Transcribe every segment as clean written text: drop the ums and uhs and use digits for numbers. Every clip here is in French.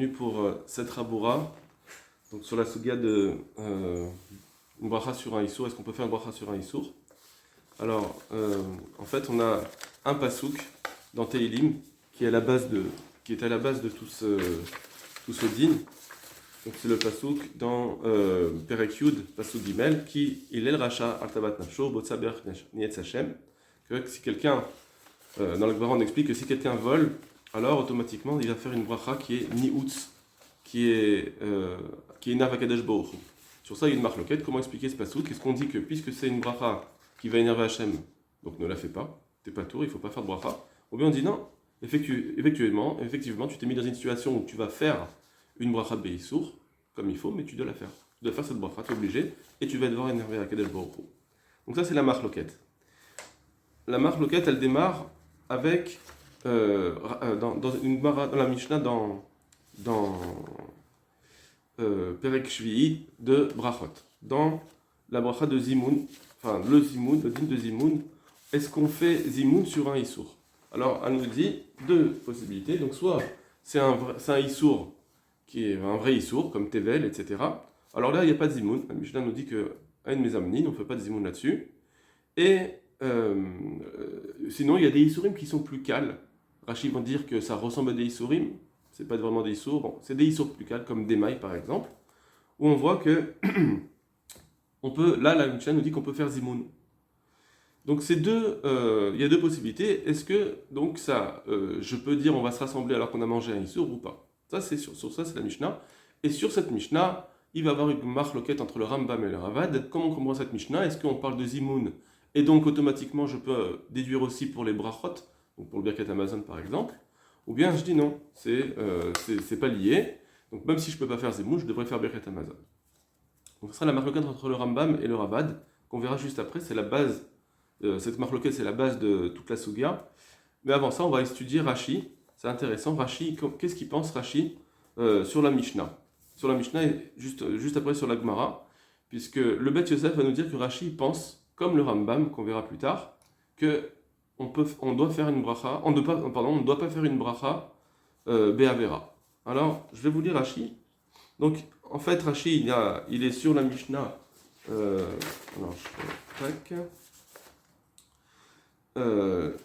pour cette Raboura, donc sur la Suga de une bracha sur un Issour. Est-ce qu'on peut faire une bracha sur un Issour? Alors, en fait, on a un pasouk dans Teilim qui est à la base de tout ce din. Donc c'est le pasouk dans Perek Yud, pasouk Gimel, qui il est le racha Artabat Nafsho, Botsa Berach Nietz Hashem. Que si quelqu'un, dans le Gemara on explique que si quelqu'un vole, alors automatiquement il va faire une bracha qui est Niutz, qui est Nav HaKadosh Baruch Hu. Sur ça il y a une marloquette. Comment expliquer ce pasouk? Est-ce qu'on dit que puisque c'est une bracha qui va énerver Hashem, donc ne la fais pas, t'es pas tour, il ne faut pas faire de bracha? Ou bien on dit non, effectivement, tu t'es mis dans une situation où tu vas faire une bracha Beissour, comme il faut, mais tu dois la faire. Tu dois faire cette bracha, tu es obligé, et tu vas devoir énerver HaKadosh Baruch Hu. Donc ça c'est la marloquette. La marloquette, elle démarre avec dans une Gemara, dans la Mishnah, dans Perek Shvi'i de Brachot, dans la bracha de Zimoun, enfin le Zimoun, le din de Zimoun. Est-ce qu'on fait Zimoun sur un Issour? Alors elle nous dit deux possibilités. Donc soit c'est un Issour qui est un vrai Issour, comme Tevel, etc. Alors là il n'y a pas de Zimoun. La Mishnah nous dit que à une Mezamnin, on ne fait pas de Zimoun là-dessus. Et sinon, il y a des Issourim qui sont plus cales. Rashi va dire que ça ressemble à des Issourim. C'est pas vraiment des Issours. Bon, c'est des Issours plus cales, comme des mailles par exemple, où on voit que on peut. Là, la Mishnah nous dit qu'on peut faire Zimoun. Donc il y a deux possibilités. Est-ce que donc ça, je peux dire on va se rassembler alors qu'on a mangé un Issour ou pas? Ça c'est sur ça c'est la Mishnah. Et sur cette Mishnah, il va y avoir une marloquette entre le Rambam et le Ravad. Comment on comprend cette Mishnah? Est-ce qu'on parle de Zimoun? Et donc automatiquement je peux déduire aussi pour les brachot, donc pour le Birkat Amazon par exemple, ou bien je dis non, c'est pas lié, donc même si je peux pas faire Zimoun, je devrais faire Birkat Amazon. Donc ce sera la marloquette entre le Rambam et le Rabad, qu'on verra juste après, c'est la base, cette marloquette c'est la base de toute la Sugia. Mais avant ça on va étudier Rashi, c'est intéressant. Rashi, qu'est-ce qu'il pense Rashi sur la Mishnah? Sur la Mishnah et juste après sur la Gemara, puisque le Bet Yosef va nous dire que Rashi pense, comme le Rambam, qu'on verra plus tard, que on doit faire une bracha, on ne doit pas faire une bracha Be'avera. Alors, je vais vous lire Rashi. Donc, en fait, Rashi, il est sur la Mishnah.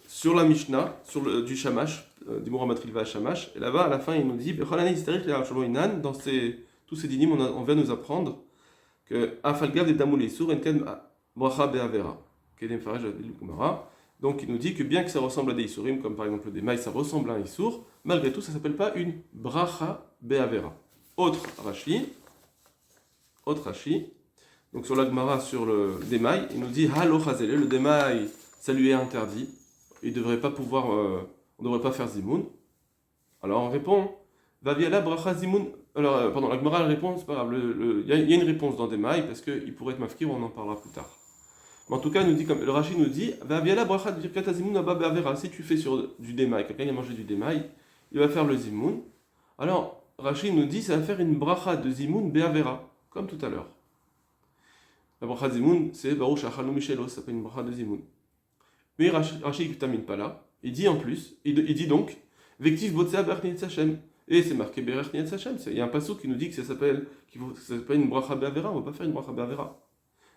Sur la Mishnah, du Shamash, du Mourad Rilva Shamash. Et là-bas, à la fin, il nous dit dans tous ces dynimes, on vient nous apprendre que Afalgav des Damoul Issour, Enten Bracha Be'avera. Donc il nous dit que bien que ça ressemble à des Issourim, comme par exemple des mailles, ça ressemble à un Issour, malgré tout ça ne s'appelle pas une Bracha Be'avera. Autre Rashi, donc sur la Gemara, sur le Demaï, il nous dit Halo Chazele, le Demaï, ça lui est interdit, il devrait pas pouvoir, on ne devrait pas faire Zimoun. Alors on répond Vaviala Bracha Zimoun. Alors, la Gemara répond, c'est pas grave, il y a une réponse dans Demaï, parce qu'il pourrait être mafkir, on en parlera plus tard. Mais en tout cas, le Rashi nous dit si tu fais sur du Demaï, quelqu'un a mangé du Demaï, il va faire le Zimoun. Alors, Rashi nous dit ça va faire une bracha de Zimoun Be'avera, comme tout à l'heure. La bracha de Zimoun, c'est Baruch Achalou Michelos, ça s'appelle une bracha de Zimoun. Mais Rashi ne termine pas là. Il dit en plus, il dit donc Vektiv Botsea Berach Nietz Hashem. Et c'est marqué Berach Nietz Hashem. Il y a un passage qui nous dit que ça s'appelle une bracha Be'avera, on ne va pas faire une bracha Be'avera.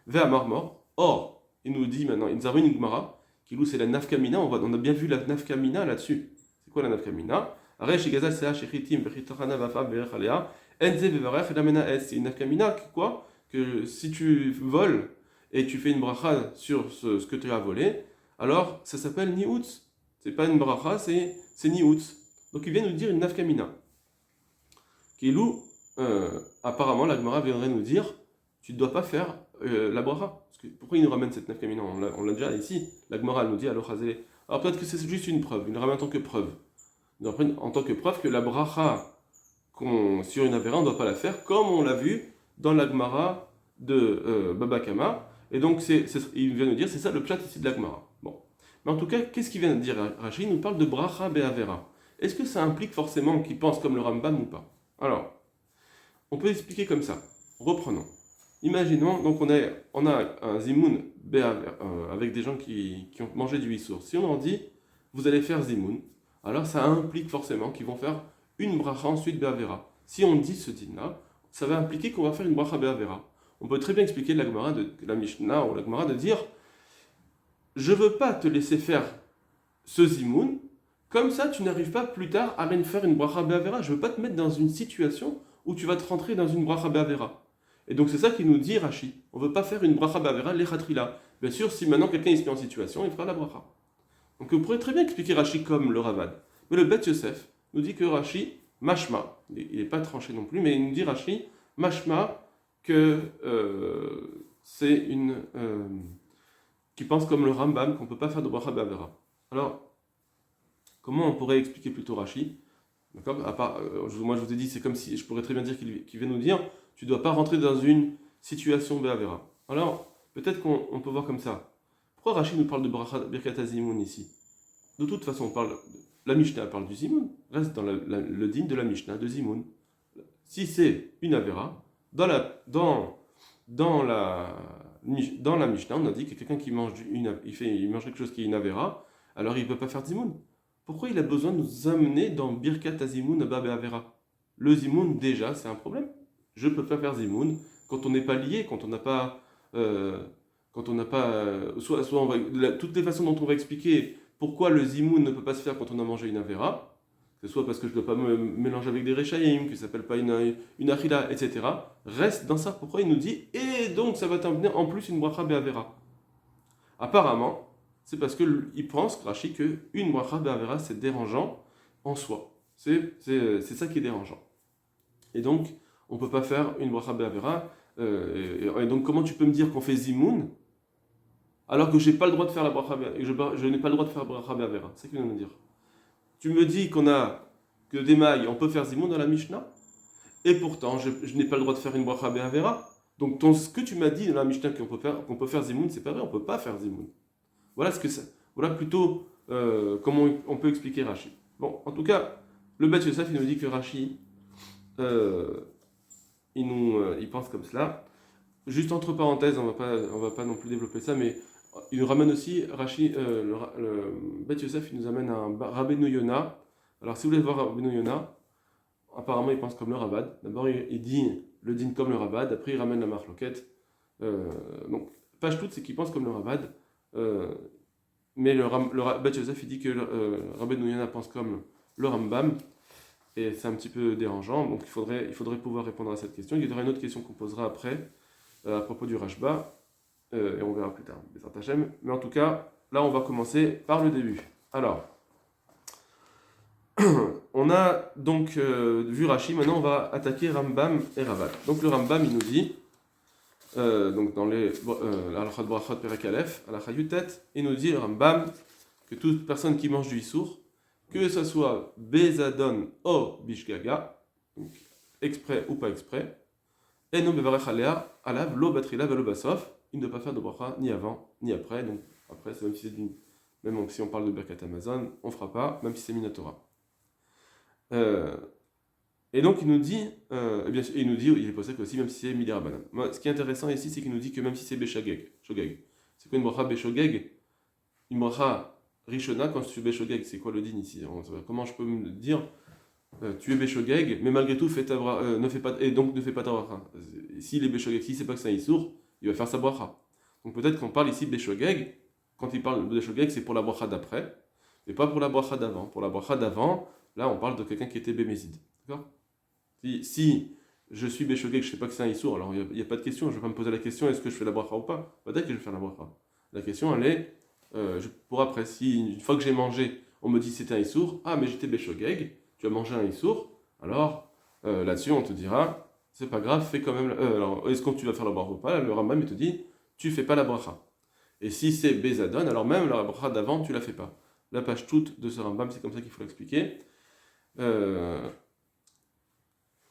Ve'a Marmor. Or, il nous dit maintenant, il nous a une Gemara, qui loue c'est la nafkamina, on a bien vu la nafkamina là-dessus. C'est quoi la nafkamina? C'est une nafkamina quoi? Que si tu voles et tu fais une bracha sur ce que tu as volé, alors ça s'appelle ni'utz. C'est pas une bracha, c'est ni'utz. Donc il vient nous dire une nafkamina. Qui loue, apparemment la Gemara viendrait nous dire, tu ne dois pas faire la bracha. Pourquoi il nous ramène cette nafkamina? On l'a déjà ici. La Gemara nous dit alors peut-être que c'est juste une preuve. Il nous ramène en tant que preuve. Il nous ramène en tant que preuve que la bracha sur une avera, on ne doit pas la faire, comme on l'a vu dans la Gemara de Baba Kama. Et donc il vient nous dire c'est ça le pshat ici de la Gemara. Bon. Mais en tout cas, qu'est-ce qu'il vient de dire Rashi? Il nous parle de bracha be'avera. Est-ce que ça implique forcément qu'il pense comme le Rambam ou pas? Alors, on peut expliquer comme ça. Reprenons. Imaginons, donc on a un Zimoun avec des gens qui ont mangé du Issour. Si on leur dit, vous allez faire Zimoun, alors ça implique forcément qu'ils vont faire une bracha ensuite Be'avera. Si on dit ce din-là, ça va impliquer qu'on va faire une bracha be'avera. On peut très bien expliquer la Gemara de la Mishnah ou la Gemara de dire je veux pas te laisser faire ce zimoun, comme ça tu n'arrives pas plus tard à faire une bracha be'avera. Je veux pas te mettre dans une situation où tu vas te rentrer dans une bracha be'avera. Et donc c'est ça qui nous dit Rashi. On veut pas faire une bracha be'avera lechatrila. Bien sûr, si maintenant quelqu'un il se met en situation, il fera la bracha. Donc vous pourrez très bien expliquer Rashi comme le Ravad. Mais le Bet Yosef nous dit que Rashi, mashma, il n'est pas tranché non plus, mais il nous dit Rashi, mashma, que c'est une... qui pense comme le Rambam, qu'on ne peut pas faire de bracha be'avera. Alors, comment on pourrait expliquer plutôt Rashi? D'accord? À part, moi je vous ai dit, c'est comme si, je pourrais très bien dire qu'il vient nous dire, tu ne dois pas rentrer dans une situation be'avera. Alors, peut-être qu'on peut voir comme ça. Pourquoi Rashi nous parle de Birkat HaZimoun ici? De toute façon, la Mishnah parle du Zimoun, reste dans le din de la Mishnah de Zimoun. Si c'est une Avera, dans la Mishnah, on a dit que quelqu'un qui mange il mange quelque chose qui est une Avera, alors il ne peut pas faire Zimoun. Pourquoi il a besoin de nous amener dans Birkat HaZimoun Abba Be'avera? Le Zimoun, déjà, c'est un problème. Je ne peux pas faire Zimoun quand on n'est pas lié, quand on n'a pas... soit toutes les façons dont on va expliquer pourquoi le zimoun ne peut pas se faire quand on a mangé une avera, que ce soit parce que je ne dois pas me mélanger avec des rechaïm, que ça ne s'appelle pas une achila, etc., reste dans ça. Pourquoi il nous dit, et donc ça va t'amener en plus une bracha be'avera? Apparemment, c'est parce qu'il pense, Rashi, qu'une bracha be'avera, c'est dérangeant en soi. C'est ça qui est dérangeant. Et donc, on ne peut pas faire une bracha be'avera. Et donc, comment tu peux me dire qu'on fait zimoun alors que je n'ai pas le droit de faire la bracha je n'ai pas le droit de faire la bracha be'avera? C'est ce qu'il vient de me dire. Tu me dis que des mailles, on peut faire zimoun dans la Mishnah, et pourtant je n'ai pas le droit de faire une bracha be'avera. Donc ce que tu m'as dit dans la Mishnah qu'on peut faire zimoun, c'est pas vrai, on peut pas faire zimoun. Voilà ce que c'est. Voilà plutôt comment on peut expliquer Rashi. Bon, en tout cas, le Bet Yosef, il nous dit que Rashi, il pense comme cela. Juste entre parenthèses, on va pas non plus développer ça, mais il nous ramène aussi, Rashi, le Bet Yosef, il nous amène un Rabbeinu Yona. Alors si vous voulez voir Rabbeinu Yona, apparemment il pense comme le Ravad. D'abord il dit le din comme le Ravad, après il ramène la marloquette. Donc, page toute, c'est qu'il pense comme le Ravad. Mais le Bet Yosef, il dit que Rabbeinu Yona pense comme le Rambam. Et c'est un petit peu dérangeant, donc il faudrait pouvoir répondre à cette question. Il y aura une autre question qu'on posera après, à propos du Rashba. Et on verra plus tard, mais en tout cas, là on va commencer par le début. Alors, on a donc vu Rashi, maintenant on va attaquer Rambam et Ravad. Donc le Rambam il nous dit, donc dans l'Alachot Brachot Perek Aleph, Alachot Yutet, il nous dit le Rambam que toute personne qui mange du Issour, que ce soit Bezadon ou Bishgaga, donc exprès ou pas exprès, et non Bevarech Alea, Alav, Lo Batrila, Velo Basof, il ne doit pas faire de bracha ni avant ni après. Donc après, même si on parle de Birkat Hamazon, on ne fera pas, même si c'est Minatora. Et donc il nous dit, bien sûr, il est possible aussi, même si c'est Midirabanan. Ce qui est intéressant ici, c'est qu'il nous dit que même si c'est Beshogeg, c'est quoi une bracha Beshogeg? Une bracha Rishona quand je suis Beshogeg, c'est quoi le din ici? Comment je peux me dire tu es Beshogeg, mais malgré tout ne fais pas ta bracha. S'il est Beshogeg, si c'est pas que c'est un Issour, il va faire sa bracha. Donc peut-être qu'on parle ici de Beshogeg, quand il parle de Beshogeg, c'est pour la bracha d'après, mais pas pour la bracha d'avant. Pour la bracha d'avant, là on parle de quelqu'un qui était Bémézid. D'accord? Si je suis Beshogeg, je ne sais pas que c'est un Issour, alors il n'y a pas de question, je ne vais pas me poser la question est-ce que je fais la bracha ou pas? Peut-être que je vais faire la bracha. La question elle est, pour après, si une fois que j'ai mangé, on me dit c'était un Issour, ah mais j'étais Beshogeg, tu as mangé un Issour, alors là-dessus on te dira, c'est pas grave, fais quand même. Alors, est-ce que tu vas faire la bracha ou pas? Le Rambam il te dit, tu fais pas la bracha. Et si c'est Bezadon, alors même la bracha d'avant, tu la fais pas. La page toute de ce Rambam, c'est comme ça qu'il faut l'expliquer.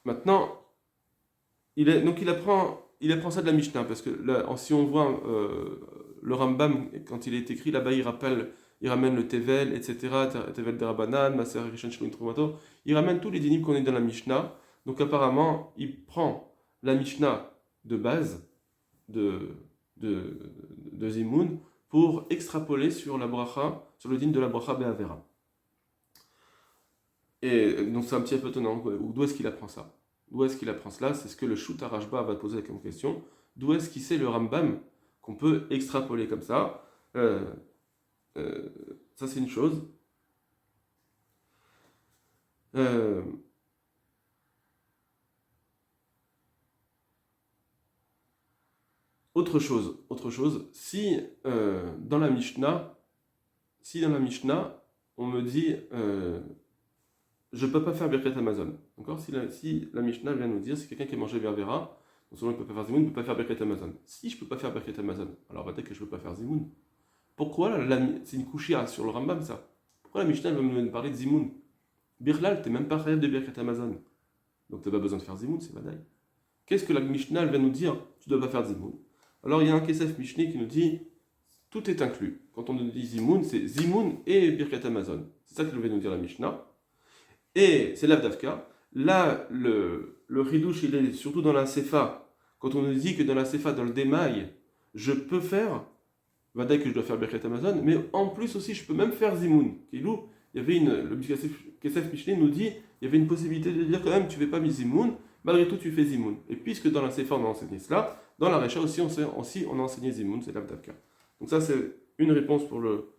Maintenant, il apprend ça de la Mishnah, parce que là, si on voit le Rambam, quand il est écrit, là-bas il ramène le Tevel, etc., Tevel de Rabbanan, Maser Rishon Shloim Trumato, il ramène tous les dinim qu'on est dans la Mishnah. Donc apparemment, il prend la Mishnah de base de Zimoun pour extrapoler sur la bracha, sur le din de la bracha be'avera. Et donc c'est un petit peu étonnant, d'où est-ce qu'il apprend ça? D'où est-ce qu'il apprend cela? C'est ce que le Shuta Rashba va poser comme question. D'où est-ce qu'il sait le Rambam qu'on peut extrapoler comme ça? Ça, c'est une chose. Autre chose, si dans la Mishnah, on me dit je ne peux pas faire Birkat Amazon, d'accord? Si la Mishnah vient nous dire, c'est quelqu'un qui a mangé Ververa, non seulement il ne peut pas faire Zimoun, il ne peut pas faire Birkat Amazon. Si je ne peux pas faire Birkat Amazon, alors on va dire que je ne peux pas faire Zimoun. Pourquoi c'est une couchia sur le Rambam ça? Pourquoi la Mishnah va me parler de Zimoun? Birlal, tu n'es même pas réel de Birkat Amazon. Donc tu n'as pas besoin de faire Zimoun, c'est Vadaï. Qu'est-ce que la Mishnah va nous dire? Tu ne dois pas faire Zimoun. Alors il y a un Kesef Mishneh qui nous dit tout est inclus. Quand on nous dit Zimoun, c'est Zimoun et Birkat Amazon. C'est ça que va nous dire la Mishnah. Et c'est l'Avdavka. Là, le Ridouche, il est surtout dans la Sefa. Quand on nous dit que dans la Sefa, dans le Démaï, je peux faire, Vadaï que je dois faire Birkat Amazon, mais en plus aussi, je peux même faire Zimoun. Kilou, il y avait le Kesef Mishneh nous dit il y avait une possibilité de dire quand même tu ne fais pas Zimoun, malgré tout tu fais Zimoun. Et puisque dans la Sefa on a enseigné cela, dans la Recha aussi on a enseigné Zimoun, c'est l'Avdavka. Donc ça c'est une réponse pour le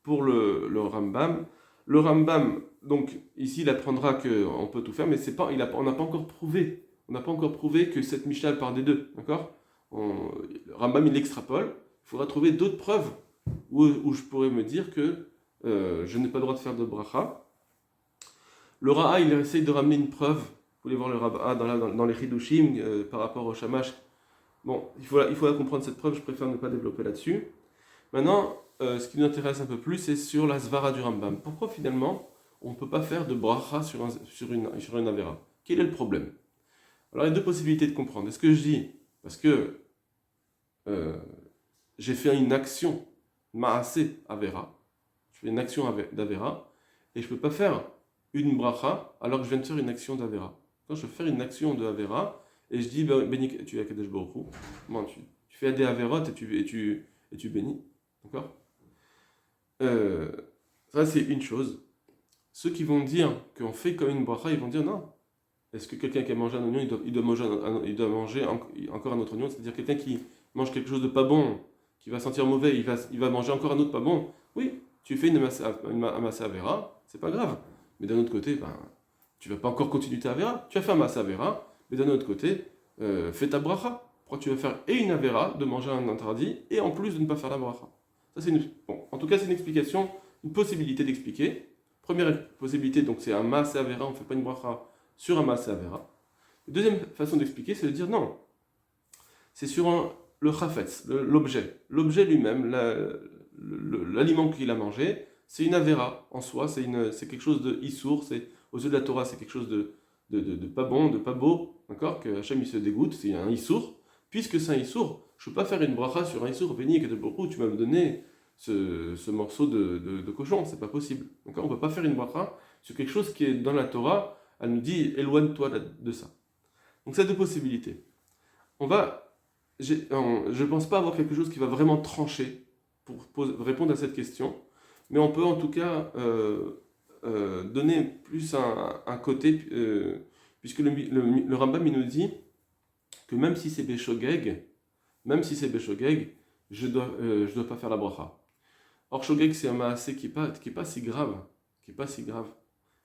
Rambam. Le Rambam, donc ici il apprendra qu'on peut tout faire, mais on n'a pas encore prouvé. On n'a pas encore prouvé que cette Mishnah part des deux, d'accord? Le Rambam il l'extrapole. Il faudra trouver d'autres preuves où je pourrais me dire que je n'ai pas le droit de faire de bracha. Le Ra'a il essaye de ramener une preuve. Vous pouvez voir le Ra'a dans les Chidushim par rapport au Shamash. Bon, il faut comprendre cette preuve, je préfère ne pas développer là-dessus. Maintenant, ce qui nous intéresse un peu plus, c'est sur la Svara du Rambam. Pourquoi finalement, on ne peut pas faire de bracha sur une Avera? Quel est le problème? Alors, il y a deux possibilités de comprendre. Est-ce que je dis, parce que j'ai fait une action, Maasé Avera, je fais une action d'Avera, et je ne peux pas faire une bracha alors que je viens de faire une action d'Avera. Quand je vais faire une action de Avera, et je dis, béni, tu es à Kadesh Baruch Hu, tu fais des Averot et tu bénis. D'accord? Ça, c'est une chose. Ceux qui vont dire qu'on fait comme une bracha, ils vont dire non. Est-ce que quelqu'un qui a mangé un oignon, il doit manger encore un autre oignon? C'est-à-dire quelqu'un qui mange quelque chose de pas bon, qui va sentir mauvais, il va manger encore un autre pas bon. Oui, tu fais un massa avera, c'est pas grave. Mais d'un autre côté, tu vas pas encore continuer ta avera. Tu as fait un massa avera, mais d'un autre côté, fais ta bracha. Pourquoi tu vas faire et une avera de manger un interdit et en plus de ne pas faire la bracha? Ça, en tout cas, c'est une explication, une possibilité d'expliquer. Première possibilité, donc c'est un massa avera, on ne fait pas une bracha sur un massa avera. Deuxième façon d'expliquer, c'est de dire non. C'est sur le chafetz, l'objet. L'objet lui-même, l'aliment qu'il a mangé, c'est une avera en soi, c'est quelque chose de issour, aux yeux de la Torah, c'est quelque chose de pas bon, de pas beau, d'accord? Que Hachem il se dégoûte, c'est un issour. Puisque c'est un issour, je ne peux pas faire une bracha sur un issour, béni que tu m'as donné ce morceau de cochon, c'est pas possible. D'accord? On ne peut pas faire une bracha sur quelque chose qui est dans la Torah, elle nous dit éloigne-toi de ça. Donc c'est deux possibilités. Je ne pense pas avoir quelque chose qui va vraiment trancher pour répondre à cette question, mais on peut en tout cas donner plus un côté, puisque le Rambam il nous dit que même si c'est Béchogeg, je dois pas faire la bracha. Or, Shogeg, c'est un maasé qui est pas si grave.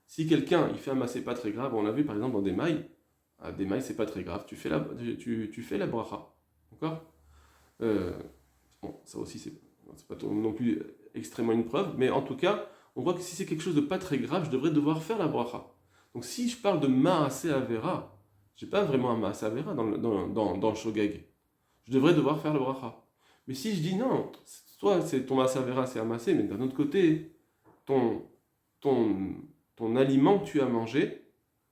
Si quelqu'un, il fait un maasé pas très grave, on l'a vu par exemple dans des mailles, c'est pas très grave, tu fais la bracha. D'accord? Bon, ça aussi, c'est pas non plus extrêmement une preuve, mais en tout cas, on voit que si c'est quelque chose de pas très grave, je devrais devoir faire la bracha. Donc si je parle de maasé avera, j'ai pas vraiment un maasé avera dans le shogeg. Je devrais devoir faire le bracha. Mais si je dis non, toi, c'est ton maasé avera, c'est un maasé, mais d'un autre côté, ton aliment que tu as mangé,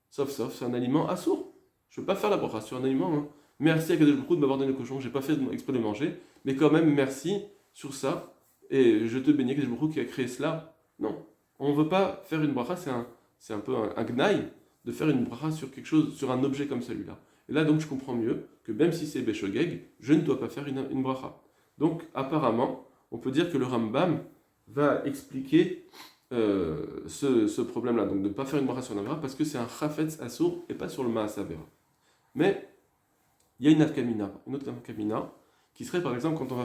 sauf, c'est un aliment assourd. Je ne veux pas faire la bracha sur un aliment. Hein. Merci à Kadosh Baruch Hu de m'avoir donné le cochon, j'ai pas fait exprès de le manger, mais quand même merci sur ça, et je te bénis Kadosh Baruch Hu qui a créé cela. Non, on ne veut pas faire une bracha, c'est un peu un gnaï de faire une bracha sur quelque chose, sur un objet comme celui-là. Et là donc je comprends mieux que même si c'est Béchogeg, je ne dois pas faire une bracha. Donc apparemment, on peut dire que le Rambam va expliquer ce problème-là, donc de ne pas faire une bracha sur l'avera, parce que c'est un chafetz assour et pas sur le maas avera. Mais il y a une nafkamina, une autre nafkamina, qui serait par exemple quand on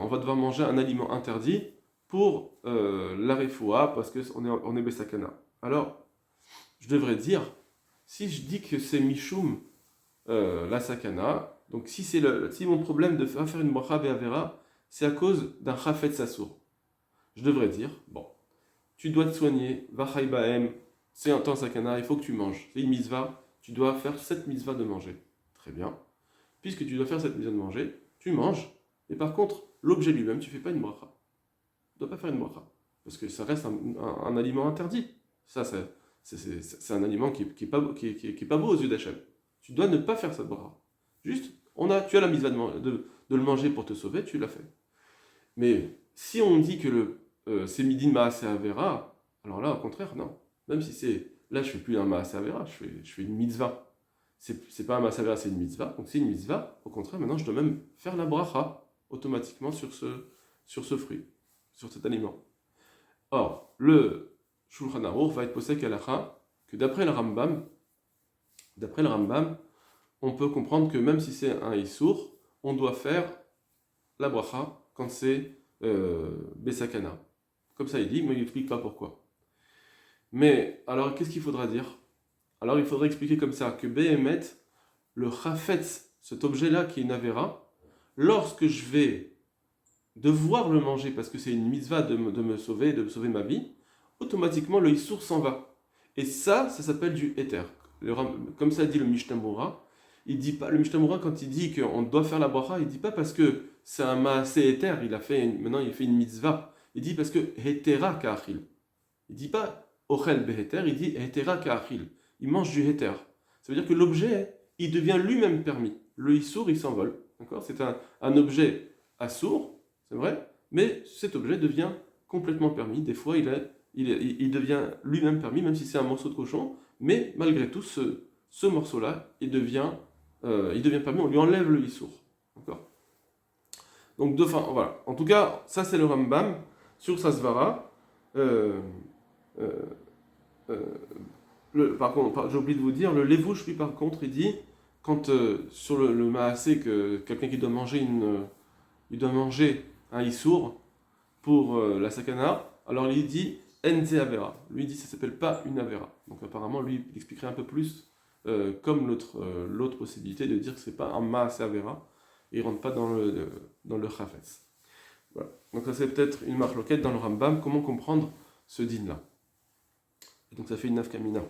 va devoir manger un aliment interdit pour la refoua, parce qu'on est besakana. Alors, je devrais dire, si je dis que c'est Mishum la sakana, donc si mon problème de faire une bracha be'avera, c'est à cause d'un chafetz assour, je devrais dire, bon, tu dois te soigner, vachai ba'em, c'est un temps sakana, il faut que tu manges, c'est une mitzvah, tu dois faire cette mitzvah de manger. Très bien. Puisque tu dois faire cette mitzvah de manger, tu manges, et par contre, l'objet lui-même, tu ne fais pas une bracha. Tu ne dois pas faire une bracha, parce que ça reste un aliment interdit. Ça, c'est un aliment qui n'est pas beau aux yeux d'Hachem. Tu dois ne pas faire cette bracha. Juste, tu as la mitzvah de le manger pour te sauver, tu l'as fait. Mais si on dit que c'est midin maaseh avera, alors là, au contraire, non. Même si là, je ne fais plus un maaseh avera, je fais une mitzvah. C'est pas un maaseh avera, c'est une mitzvah. Donc c'est une mitzvah. Au contraire, maintenant, je dois même faire la bracha automatiquement sur ce fruit, sur cet aliment. Or, le Shulchan Aruch va être posé halacha que d'après le Rambam, on peut comprendre que même si c'est un issour, on doit faire la bracha quand c'est Besakana. Comme ça il dit, mais il n'explique pas pourquoi. Mais alors qu'est-ce qu'il faudra dire? Alors il faudrait expliquer comme ça que Behemet, le Chafetz, cet objet-là qui est une Avera, lorsque je vais devoir le manger parce que c'est une mitzvah de me sauver ma vie, automatiquement le Issour s'en va. Et ça s'appelle du Éther. Comme ça dit le Mishnah Moura, il dit pas, le Mishnah Moura, quand il dit qu'on doit faire la bracha, il dit pas parce que c'est un maaseh éther, maintenant il fait une mitzvah. Il dit parce que hetera ka'achil. Il dit pas ochel beheter, il dit hetera ka'achil. Il mange du heter. Ça veut dire que l'objet, il devient lui-même permis. Le issour, il s'envole. D'accord? C'est un objet assour, c'est vrai, mais cet objet devient complètement permis. Des fois, il devient lui-même permis, même si c'est un morceau de cochon, mais malgré tout, ce morceau-là, il devient permis, on lui enlève le issour. D'accord? Donc, voilà. En tout cas, ça c'est le Rambam sur Sasvara. Par contre, j'ai oublié de vous dire, le Levouche, lui, par contre, il dit, quand sur le Maasé, que quelqu'un qui doit manger il doit manger un issour pour la sakana, alors il dit Enze Avera. Lui, il dit ça s'appelle pas une Avera. Donc apparemment, lui, il expliquerait un peu plus comme l'autre possibilité de dire que c'est pas un Maasé Avera, et il rentre pas dans le Chafetz. Voilà. Donc ça c'est peut-être une marloquette dans le Rambam, comment comprendre ce din-là. Et donc ça fait une nafkamina.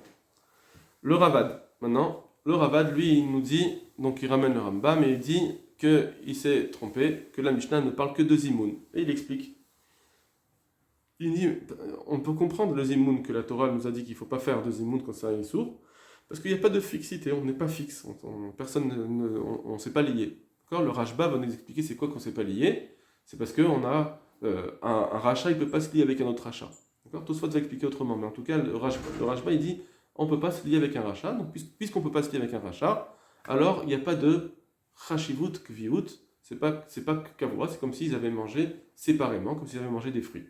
Le Ravad, maintenant, le Ravad, lui, il nous dit, donc il ramène le Rambam et il dit qu'il s'est trompé, que la Mishnah ne parle que de Zimoun. Et il explique. Il dit, on peut comprendre le Zimoun que la Torah nous a dit qu'il ne faut pas faire de Zimoun quand c'est un Issour, parce qu'il n'y a pas de fixité, on n'est pas fixe, personne on ne s'est pas lié. Le Rashba va nous expliquer c'est quoi qu'on ne s'est pas lié, c'est parce qu'on a un rachat, il ne peut pas se lier avec un autre rachat. Tosfot va expliquer autrement, mais en tout cas, le Rashba il dit on ne peut pas se lier avec un rachat, donc puisqu'on ne peut pas se lier avec un rachat, alors il n'y a pas de chashivut, kviut, c'est pas kavura, c'est comme s'ils avaient mangé séparément, comme s'ils avaient mangé des fruits.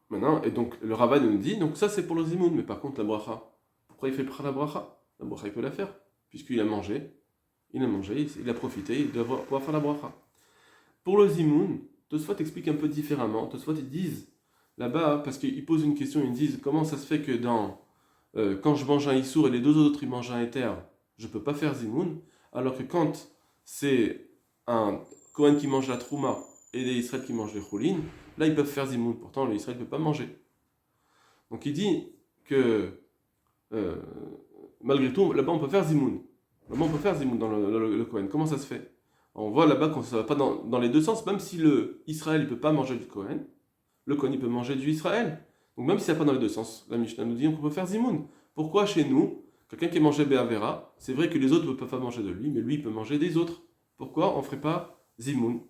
Maintenant, et donc le Ravad nous dit, donc ça c'est pour le zimoun, mais par contre la bracha, pourquoi il fait la bracha? La bracha il peut la faire, puisqu'il a mangé, il a profité, il doit pouvoir faire la bracha. Pour le zimoun, Tosfot explique un peu différemment. Tosfot ils disent là-bas, parce qu'ils posent une question, ils disent comment ça se fait que quand je mange un issour et les deux autres ils mangent un éther, je ne peux pas faire zimoun, alors que quand c'est un Kohen qui mange la trouma et des Israël qui mangent les choulin, là ils peuvent faire zimoun, pourtant le Israël ne peut pas manger. Donc il dit que malgré tout, là-bas on peut faire zimoun. Là-bas on peut faire zimoun dans le Kohen. Comment ça se fait? On voit là-bas qu'on ne va pas dans les deux sens, même si le Israël ne peut pas manger du Kohen, le Kohen il peut manger du Israël. Donc même si ça n'est pas dans les deux sens, la Mishnah nous dit qu'on peut faire zimoun. Pourquoi chez nous, quelqu'un qui mangeait Be'avera, c'est vrai que les autres ne peuvent pas manger de lui, mais lui il peut manger des autres. Pourquoi on ne ferait pas zimoun?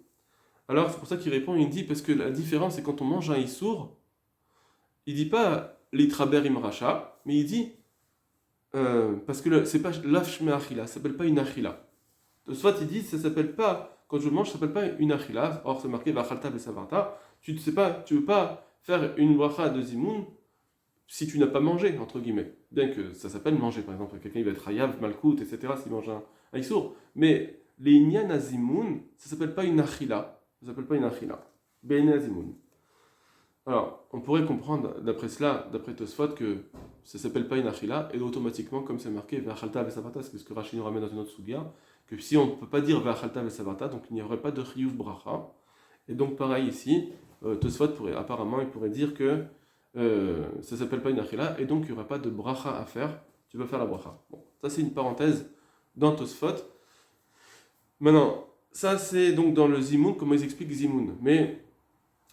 Alors c'est pour ça qu'il répond, il dit, parce que la différence c'est quand on mange un issour, il dit pas l'itraber imracha, mais il dit parce que c'est pas l'afshme achila, ça s'appelle pas une achila. Soit il dit, ça s'appelle pas, quand je mange, ça s'appelle pas une achila. Or, c'est marqué vachalta vesavarta. Tu ne sais pas, tu veux pas faire une bracha de zimoun si tu n'as pas mangé, entre guillemets. Bien que ça s'appelle manger, par exemple. Quelqu'un il va être hayav, malkout, etc. s'il mange un issour. Mais les inyan azimoun, ça s'appelle pas une achila. Ça s'appelle pas une achila. Be'ene azimoun. Alors, on pourrait comprendre d'après cela, d'après Tosfot, que ça ne s'appelle pas une achila, et automatiquement, comme c'est marqué vachalta vesavarta, c'est ce que Rachid nous ramène dans une autre sugia, que si on ne peut pas dire vachalta vesavarta, donc il n'y aurait pas de chiyuv bracha. Et donc, pareil ici, Tosfot pourrait, apparemment, il pourrait dire que ça ne s'appelle pas une achila, et donc il n'y aurait pas de bracha à faire, tu vas faire la bracha. Bon, ça c'est une parenthèse dans Tosfot. Maintenant, ça c'est donc dans le zimoun, comment ils expliquent zimoun. Mais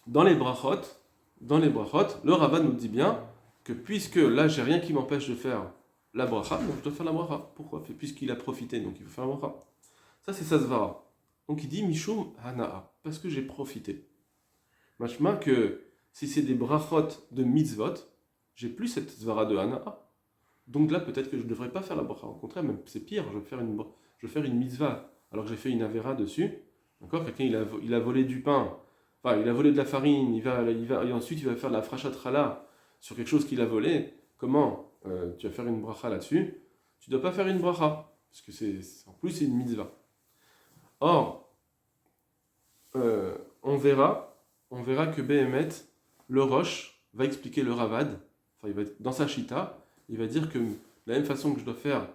dans les brachot, le Ravad nous dit bien que puisque là j'ai rien qui m'empêche de faire la bracha, donc je dois faire la bracha. Pourquoi? Puisqu'il a profité, donc il faut faire la bracha. Ça c'est Sasvara. Donc il dit Mishum Hana'a, parce que j'ai profité. Machma que si c'est des brachot de mitzvot, j'ai plus cette svara de Hana'a. Donc là peut-être que je ne devrais pas faire la bracha. Au contraire, même c'est pire, je vais faire une mitzvah alors que j'ai fait une avera dessus. D'accord? Quelqu'un il a volé du pain. Enfin, il a volé de la farine, et ensuite il va faire de la frachat chala sur quelque chose qu'il a volé. Comment tu vas faire une bracha là-dessus? Tu ne dois pas faire une bracha, parce que en plus c'est une mitzvah. Or, on verra que Behemet, le Roche, va expliquer le Ravad, enfin, dans sa Shita, il va dire que de la même façon que je dois faire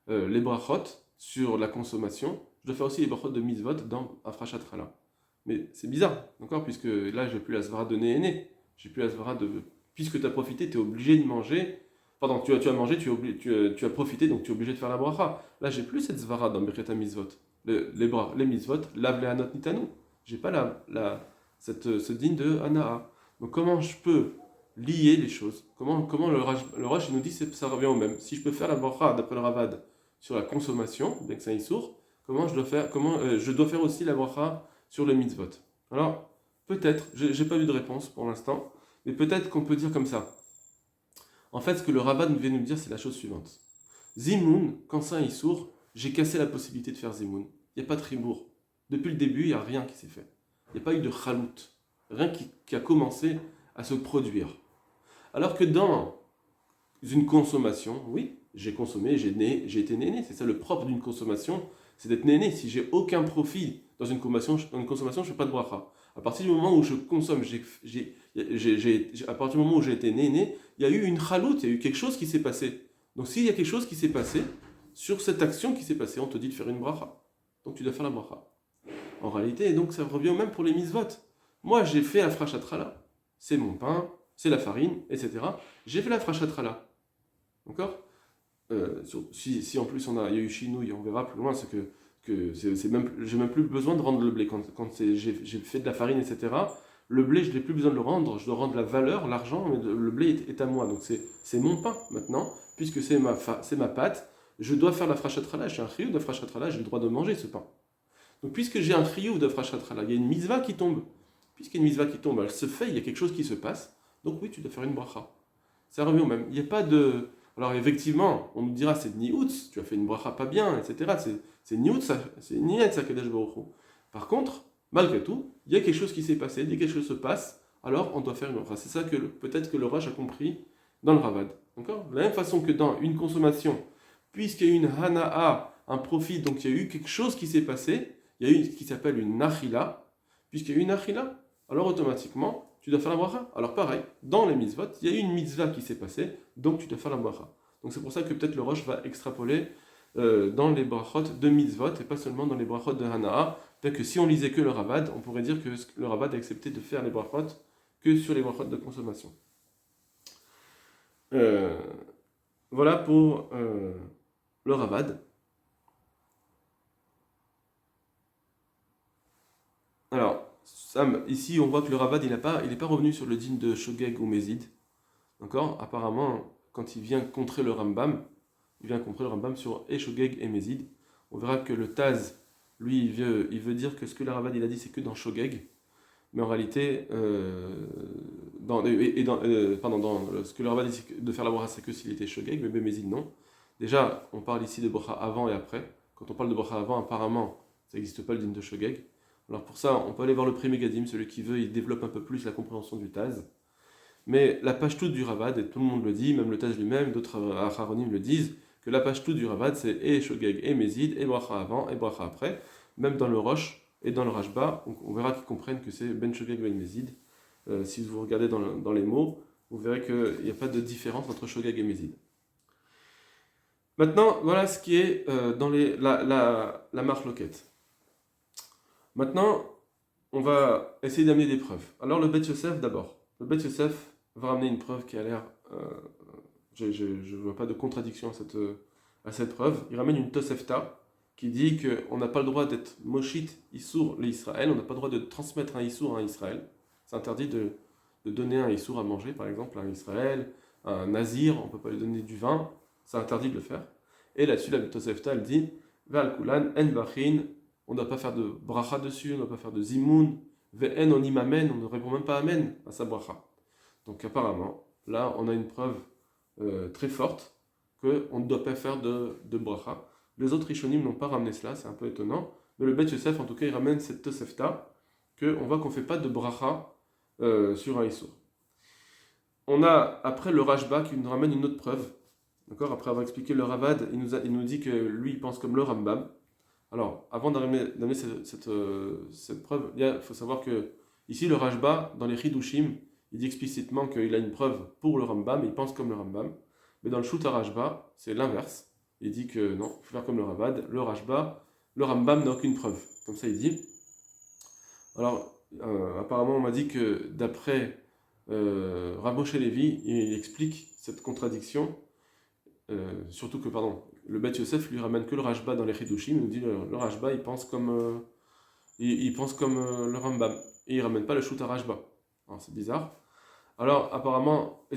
les brachot sur la consommation, je dois faire aussi les brachot de mitzvot dans Afrachat Chala. Mais c'est bizarre, d'accord, puisque là, j'ai plus la svara de néhéné. J'ai plus la svara de. Puisque tu as profité, tu es obligé de manger. Pardon, tu as mangé, tu as profité, donc tu es obligé de faire la bracha. Là, j'ai plus cette svara dans Birkat HaMitzvot. Les mitzvot, lave les hanot nitanu. J'ai pas ce digne de Hana'a. Donc, comment je peux lier les choses? Comment le Rosh il nous dit que ça revient au même. Si je peux faire la bracha d'après le Ravad sur la consommation, bien que c'est un issour, je dois faire aussi la bracha sur le mitzvot. Alors, peut-être, j'ai pas eu de réponse pour l'instant, mais peut-être qu'on peut dire comme ça. En fait, ce que le Ravad vient nous dire, c'est la chose suivante. Zimoun, quand c'est un issour, j'ai cassé la possibilité de faire Zimoun. Il n'y a pas de ribour. Depuis le début, il n'y a rien qui s'est fait. Il n'y a pas eu de chalout. Rien qui a commencé à se produire. Alors que dans une consommation, oui, j'ai consommé, j'ai été néné. C'est ça le propre d'une consommation, c'est d'être néné. Si j'ai aucun profit dans une consommation, je ne fais pas de bracha. À partir du moment où je consomme, à partir du moment où j'ai été néné, il y a eu une chaloute, il y a eu quelque chose qui s'est passé. Donc s'il y a quelque chose qui s'est passé, sur cette action qui s'est passée, on te dit de faire une bracha. Donc tu dois faire la bracha. En réalité, donc ça revient même pour les mitzvot. Moi, j'ai fait la frachat chala. C'est mon pain, c'est la farine, etc. J'ai fait la frachat chala. D'accord? Si en plus il y a eu chinouille, on verra plus loin, c'est que j'ai même plus besoin de rendre le blé. Quand j'ai fait de la farine, etc., le blé, je n'ai plus besoin de le rendre, je dois rendre la valeur, l'argent, mais le blé est à moi. Donc c'est mon pain maintenant, puisque c'est ma pâte, je dois faire la frachat chala, j'ai un chiyuv de frachat chala, j'ai le droit de manger ce pain. Donc puisque j'ai un chiyuv de frachat chala, il y a une mitzvah qui tombe. Puisqu'il y a une mitzvah qui tombe, elle se fait, il y a quelque chose qui se passe, donc oui, tu dois faire une bracha. Ça revient au même. Il n'y a pas de... Alors effectivement, on nous dira c'est nioutz, tu as fait une bracha pas bien, etc. C'est nioutz, c'est nietz à Kadesh Baruch Hu. Par contre, malgré tout, il y a quelque chose qui s'est passé, dès que quelque chose se passe, alors on doit faire une bracha. C'est ça que peut-être que le Rosh a compris dans le Ravad. D'accord? De la même façon que dans une consommation, puisqu'il y a eu une hana'a, un profit, donc il y a eu quelque chose qui s'est passé, il y a eu ce qui s'appelle une nachila, puisqu'il y a eu une nachila, alors automatiquement, tu dois faire la bracha. Alors pareil, dans les mitzvot, il y a eu une mitzvah qui s'est passée, donc tu dois faire la bracha. Donc c'est pour ça que peut-être le Rosh va extrapoler dans les brachot de mitzvot et pas seulement dans les brachot de Hana'a. Peut-être que si on lisait que le Ravad, on pourrait dire que le Ravad a accepté de faire les brachot que sur les brachot de consommation. Voilà pour le Ravad. Alors, ici on voit que le Ravad il n'est pas revenu sur le din de Shogeg ou Mézid. D'accord? Apparemment, quand il vient contrer le Rambam, sur Shogeg et Mézid. On verra que le Taz, lui, il veut dire que ce que le Ravad il a dit, c'est que dans Shogeg. Mais en réalité, dans ce que le Ravad dit de faire la bracha, c'est que s'il était Shogeg, mais Mézid non. Déjà, on parle ici de bracha avant et après. quand on parle de bracha avant, apparemment, ça n'existe pas le din de Shogeg. Alors pour ça, on peut aller voir le Pri Megadim, celui qui veut, il développe un peu plus la compréhension du Taz. Mais la pashtout du Ravad, et tout le monde le dit, même le Taz lui-même, d'autres Acharonim le disent, que la pashtout du Ravad, c'est et Shogeg et Mézid, et bracha avant, et bracha après. Même dans le Rosh et dans le Rashba, on verra qu'ils comprennent que c'est Ben Shogeg Ben Mézid. Si vous regardez dans les mots, vous verrez qu'il n'y a pas de différence entre Shogeg et Mézid. Maintenant, voilà ce qui est dans la marque loquette. Maintenant, on va essayer d'amener des preuves. Alors, le Bet Yosef d'abord. Le Bet Yosef va ramener une preuve qui a l'air. Je ne vois pas de contradiction à cette preuve. Il ramène une Tosefta qui dit qu'on n'a pas le droit d'être Moshit Issour l'Israël, on n'a pas le droit de transmettre un Issour à Israël. C'est interdit de donner un Issour à manger, par exemple, à un Israël, à un Nazir, on ne peut pas lui donner du vin, c'est interdit de le faire. Et là-dessus, la Tosefta, elle dit Ve'al kulan en bachin, on ne doit pas faire de bracha dessus, on ne doit pas faire de zimoun, ve'en on imamen, on ne répond même pas amen à sa bracha. Donc apparemment, là, on a une preuve très forte qu'on ne doit pas faire de bracha. Les autres Rishonim n'ont pas ramené cela, c'est un peu étonnant. Mais le Bet Yosef, en tout cas, il ramène cette Tosefta, qu'on voit qu'on ne fait pas de bracha sur un Issour. On a, après le Rashba, qui nous ramène une autre preuve. D'accord, après avoir expliqué le Ravad, il nous dit que lui, il pense comme le Rambam. Alors, avant d'amener cette preuve, il faut savoir que ici, le Rashba, dans les Chidushim, il dit explicitement qu'il a une preuve pour le Rambam, il pense comme le Rambam. Mais dans le Shut Rashba, c'est l'inverse. Il dit que non, il faut faire comme le Ravad. Le Rashba, le Rambam n'a aucune preuve. Comme ça, il dit. Alors, apparemment, on m'a dit que d'après Rav Moshe Levi, il explique cette contradiction. Surtout que, le Bet Yosef lui ramène que le Rashba dans les Chidushim. Il nous dit le Rashba, il pense comme, le Rambam. Et il ramène pas le Shut Rashba. Alors, c'est bizarre. Alors, apparemment,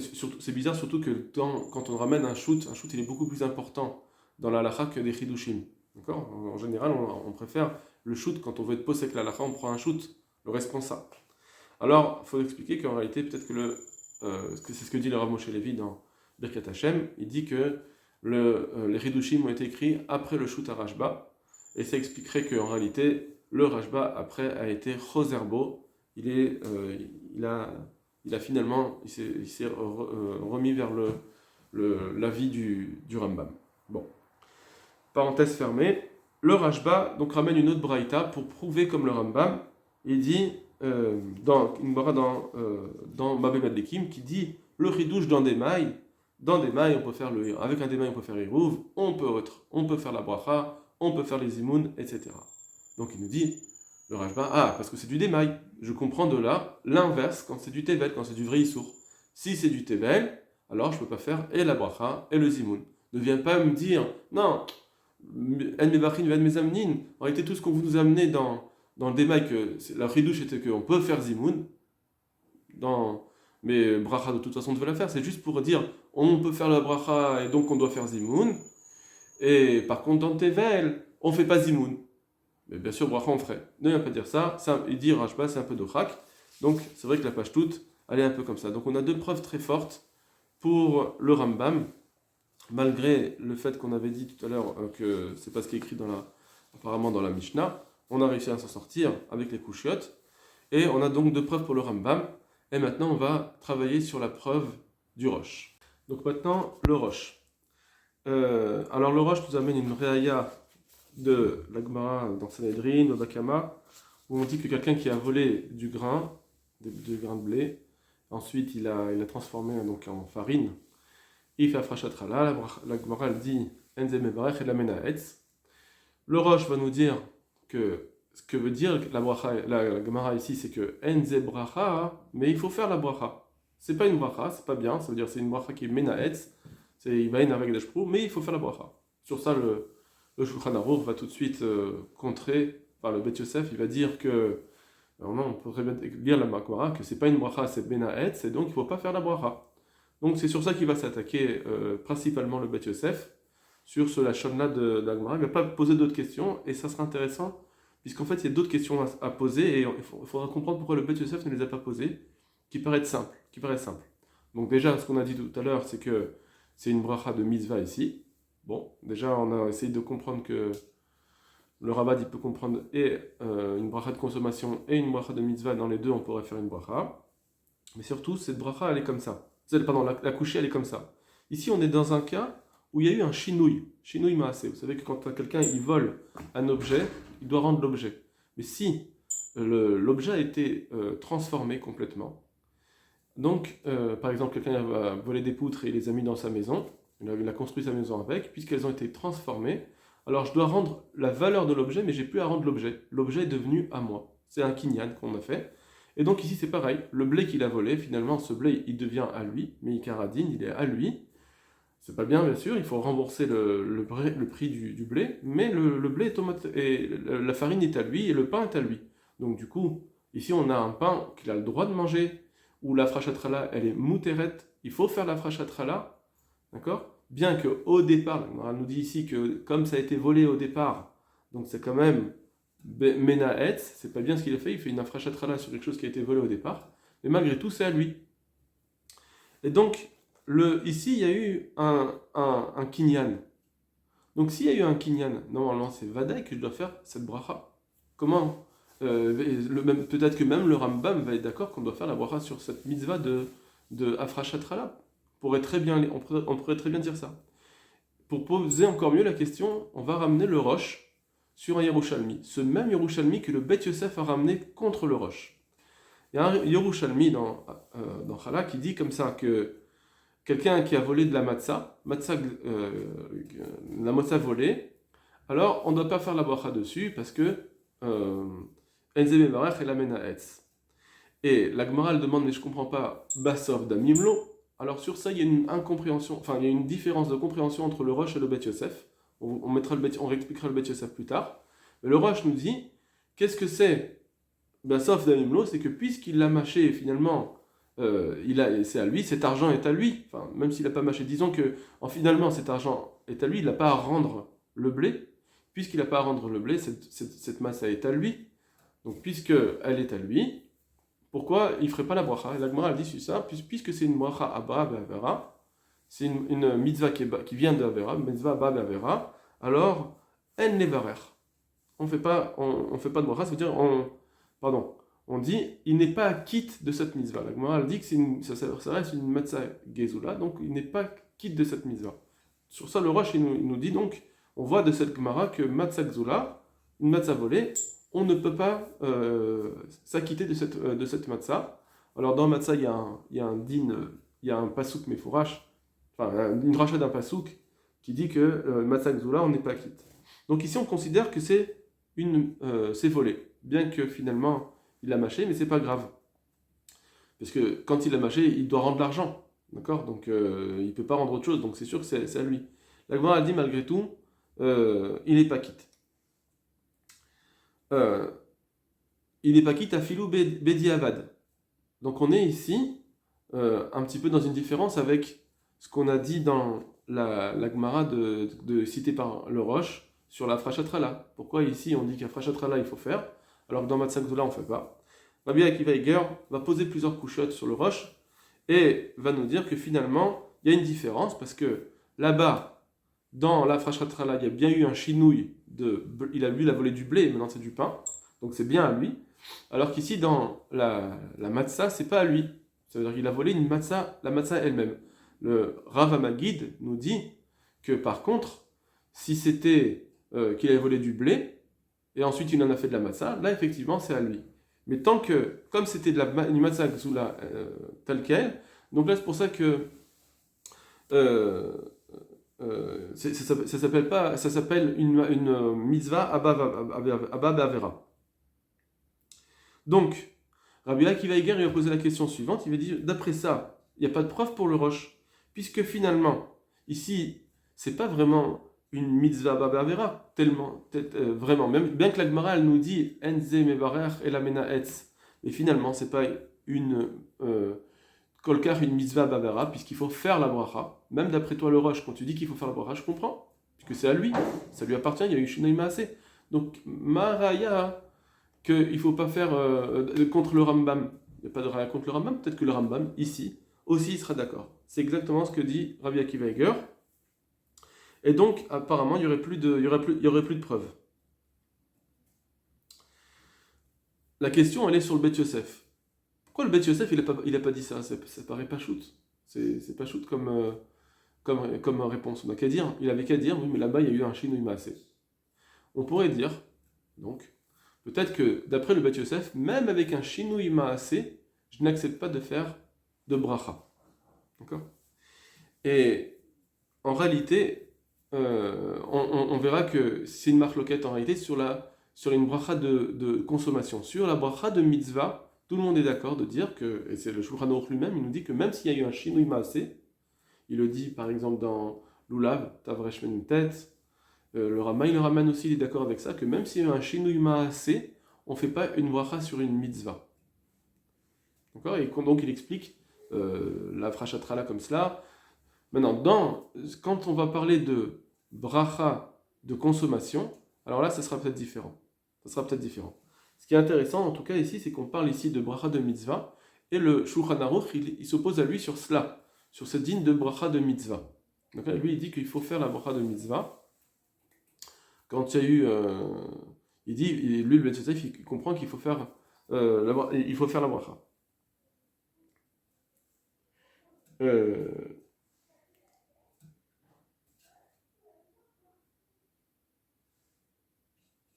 c'est bizarre surtout que quand on ramène un shoot, il est beaucoup plus important dans la halakha que des chidushim. D'accord ? En général, on préfère le shoot, quand on veut être posé avec la halakha, on prend un shoot, le responsable. Alors, il faut expliquer qu'en réalité, peut-être que c'est ce que dit le Rav Moshe Levi dans Birkat Hashem, il dit que les chidushim ont été écrits après le shoot à Rashba, et ça expliquerait qu'en réalité, le Rashba, après, a été choserbo, il s'est remis vers l'avis du Rambam. Bon. Parenthèse fermée. Le Rashba donc ramène une autre braïta pour prouver comme le Rambam. Il dit dans Mabé Madlekim qui dit le ridouche dans des mailles on peut faire avec un démail on peut faire Irouv, on peut faire la bracha, on peut faire les imouns, etc. Donc il nous dit le Rashba, parce que c'est du démail. Je comprends de là l'inverse quand c'est du tevel, quand c'est du vrai issour. Si c'est du tevel, alors je ne peux pas faire et la bracha et le zimoun. Ne viens pas me dire, non, en mebachin en mezamnin. En réalité, tout ce qu'on vous nous a amené dans le démail, la ridouche était qu'on peut faire zimoun, mais bracha de toute façon on devait la faire. C'est juste pour dire, on peut faire la bracha et donc on doit faire zimoun. Et par contre, dans tevel, on ne fait pas zimoun. Mais bien sûr, bracha on ferait. Ne viens pas dire ça. Il dit Rashba, c'est un peu d'ochak. Donc c'est vrai que la page toute, elle est un peu comme ça. Donc on a deux preuves très fortes pour le Rambam, malgré le fait qu'on avait dit tout à l'heure que c'est pas ce qui est écrit apparemment dans la Mishnah. On a réussi à s'en sortir avec les couchiottes. Et on a donc deux preuves pour le Rambam. Et maintenant on va travailler sur la preuve du Rosh. Donc maintenant, le Rosh. Alors le Rosh nous amène une réaya de la Gemara dans Sanhedrin, au Bakama, où on dit que quelqu'un qui a volé du grain de blé, ensuite il a transformé donc en farine, il fait afrachatrala, la Gemara elle dit enze mevarech et la menaetz. Le Rosh va nous dire que ce que veut dire la Gemara ici, c'est que enze bracha, mais il faut faire la bracha. C'est pas une bracha, c'est pas bien, ça veut dire c'est une bracha qui est menaetz, c'est ivain avec dashprou, mais il faut faire la bracha. Sur ça, le Shulchan Aruch va tout de suite contrer par le Bet Yosef. Il va dire que, non, on pourrait lire la Gemara que c'est pas une bracha, c'est benaetz, et donc il ne faut pas faire la bracha. Donc c'est sur ça qu'il va s'attaquer principalement le Bet Yosef, sur ce lachon-là de la Gemara. Il ne va pas poser d'autres questions, et ça sera intéressant, puisqu'en fait il y a d'autres questions à poser, et il faudra comprendre pourquoi le Bet Yosef ne les a pas posées, qui paraissent simples. Donc déjà, ce qu'on a dit tout à l'heure, c'est que c'est une bracha de mitzvah ici. Bon, déjà, on a essayé de comprendre que Le Ravad, il peut comprendre et une bracha de consommation et une bracha de mitzvah. Dans les deux, on pourrait faire une bracha. Mais surtout, cette bracha, elle est comme ça. Pardon, la couchée, elle est comme ça. Ici, on est dans un cas où il y a eu un shinouï maasé. Vous savez que quand quelqu'un il vole un objet, il doit rendre l'objet. Mais si l'objet a été transformé complètement, donc, par exemple, quelqu'un a volé des poutres et il les a mis dans sa maison, il a construit sa maison avec, puisqu'elles ont été transformées, alors je dois rendre la valeur de l'objet, mais j'ai plus à rendre l'objet. L'objet est devenu à moi. C'est un kinyan qu'on a fait. Et donc ici c'est pareil, le blé qu'il a volé, finalement ce blé il devient à lui, mais Ikaradine il est à lui. C'est pas bien sûr, il faut rembourser le prix du blé, mais le blé et la farine est à lui et le pain est à lui. Donc du coup, ici on a un pain qu'il a le droit de manger, où la frachatrala elle est mouteret, il faut faire la frachatrala, d'accord? Bien qu'au départ, on nous dit ici que comme ça a été volé au départ, donc c'est quand même Menaetz, c'est pas bien ce qu'il a fait, il fait une infrachatrala sur quelque chose qui a été volé au départ, mais malgré tout c'est à lui. Et donc, ici il y a eu un kinyan. Donc s'il y a eu un kinyan, normalement c'est Vadaï que je dois faire cette bracha. Comment peut-être que même le Rambam va être d'accord qu'on doit faire la bracha sur cette mitzvah de Afrachatrala. On pourrait très bien dire ça. Pour poser encore mieux la question, on va ramener le Rosh sur un Yerushalmi. Ce même Yerushalmi que le Bet Yosef a ramené contre le Rosh. Il y a un Yerushalmi dans Chala qui dit comme ça que quelqu'un qui a volé de la matzah la matzah volée, alors on ne doit pas faire la bracha dessus parce que Enze Mevarech et la Menaetz. Et la Gemara demande, mais je ne comprends pas, Basov Damimlo. Alors sur ça, il y a une incompréhension, enfin il y a une différence de compréhension entre le Rosh et le Bet Yosef. On réexpliquera le Bet Yosef plus tard. Mais le Rosh nous dit, qu'est-ce que c'est Basov Damimlo? C'est que puisqu'il l'a mâché finalement, c'est à lui, cet argent est à lui. Enfin, même s'il n'a pas mâché, disons que finalement cet argent est à lui, il n'a pas à rendre le blé. Puisqu'il n'a pas à rendre le blé, cette masse est à lui. Donc puisqu'elle est à lui, pourquoi il ne ferait pas la bracha? La Gemara dit sur ça, puisque c'est une bracha abba be'avera, c'est une mitzvah qui vient d'avera, mitzvah abba be'avera, alors en nevarer. On fait pas de bracha, ça veut dire on dit il n'est pas quitte de cette mitzvah. La Gemara dit que ça reste une matzah gezula, donc il n'est pas quitte de cette mitzvah. Sur ça, le Rosh il nous dit donc, on voit de cette Gemara que matzah gezula, une matzah volée, on ne peut pas s'acquitter de cette matzah. Alors dans matzah, il y a un din, il y a un pasouk mefourash, enfin une rachat d'un pasouk qui dit que matzah gzula, on n'est pas quitte. Donc ici, on considère que c'est volé, bien que finalement il l'a mâché, mais c'est pas grave, parce que quand il l'a mâché, il doit rendre l'argent, d'accord? Donc il peut pas rendre autre chose, donc c'est sûr que c'est à lui. La Gemara a dit malgré tout, il n'est pas quitte. Il n'est pas quitte à filou bedi avad. Donc on est ici un petit peu dans une différence avec ce qu'on a dit dans la Gemara citée par le Rosh sur la frachatrala. Pourquoi ici on dit qu'à frachatrala il faut faire, alors que dans Matzah Gdoula on ne fait pas. Rabbi Akiva Eiger va poser plusieurs couchottes sur le Rosh et va nous dire que finalement il y a une différence parce que là-bas, dans la frachatrala, il y a bien eu un chinouille il a volé du blé, maintenant c'est du pain, donc c'est bien à lui. Alors qu'ici, dans la matzah, c'est pas à lui. Ça veut dire qu'il a volé la matzah elle-même. Le Rav Amagid nous dit que par contre, si c'était qu'il avait volé du blé, et ensuite il en a fait de la matzah, là effectivement c'est à lui. Mais tant que, comme c'était une matzah gzula telle qu'elle, donc là c'est pour ça que ça s'appelle une mitzvah abba be'avera. Donc, Rabbi Akiva Eiger lui a posé la question suivante, il va dire, d'après ça, il n'y a pas de preuve pour le Rosh, puisque finalement, ici, c'est pas vraiment une mitzvah abba be'avera, vraiment, même bien que la Gemara elle nous dit enze mevarer et la menaetz, mais finalement, c'est pas une kolkar une mitzvah babera, puisqu'il faut faire la bracha. Même d'après toi, le Rosh, quand tu dis qu'il faut faire la bracha, je comprends, puisque c'est à lui, ça lui appartient, il y a eu Shinoi Maaseh. Donc, Maraya, qu'il ne faut pas faire contre le Rambam. Il n'y a pas de raya contre le Rambam, peut-être que le Rambam, ici, aussi, il sera d'accord. C'est exactement ce que dit Rabbi Akiva Eiger. Et donc, apparemment, il n'y aurait plus de preuves. la question, elle est sur le Bet Yosef. Pourquoi le Bet Yosef, il a pas dit ça? Ça paraît pas shoot. C'est pas shoot comme réponse. On n'a qu'à dire, il avait qu'à dire, oui, mais là-bas, il y a eu un Shinui Maaseh. On pourrait dire, donc, peut-être que d'après le Bet Yosef, même avec un Shinui Maaseh, je n'accepte pas de faire de bracha. D'accord? Et en réalité, on verra que c'est une marloquette en réalité sur une bracha de consommation. Sur la bracha de mitzvah, tout le monde est d'accord de dire que, et c'est le Shulchan Aruch lui-même, il nous dit que même s'il y a eu un Shinui Maaseh, il le dit par exemple dans Lulav, Tavresh Menutet, le Rama, il le ramène aussi, il est d'accord avec ça, que même s'il y a eu un Shinui Maaseh, on ne fait pas une bracha sur une mitzvah. D'accord? Et donc il explique la Frashatrala comme cela. Maintenant, quand on va parler de bracha de consommation, alors là, ça sera peut-être différent. Ce qui est intéressant, en tout cas, ici, c'est qu'on parle ici de bracha de mitzvah, et le Shulchan Aruch, il s'oppose à lui sur cela, sur ce digne de bracha de mitzvah. Donc là, lui, il dit qu'il faut faire la bracha de mitzvah. Quand il y a eu... il dit, lui, le Bet Yosef, il comprend qu'il faut faire, il faut faire la bracha.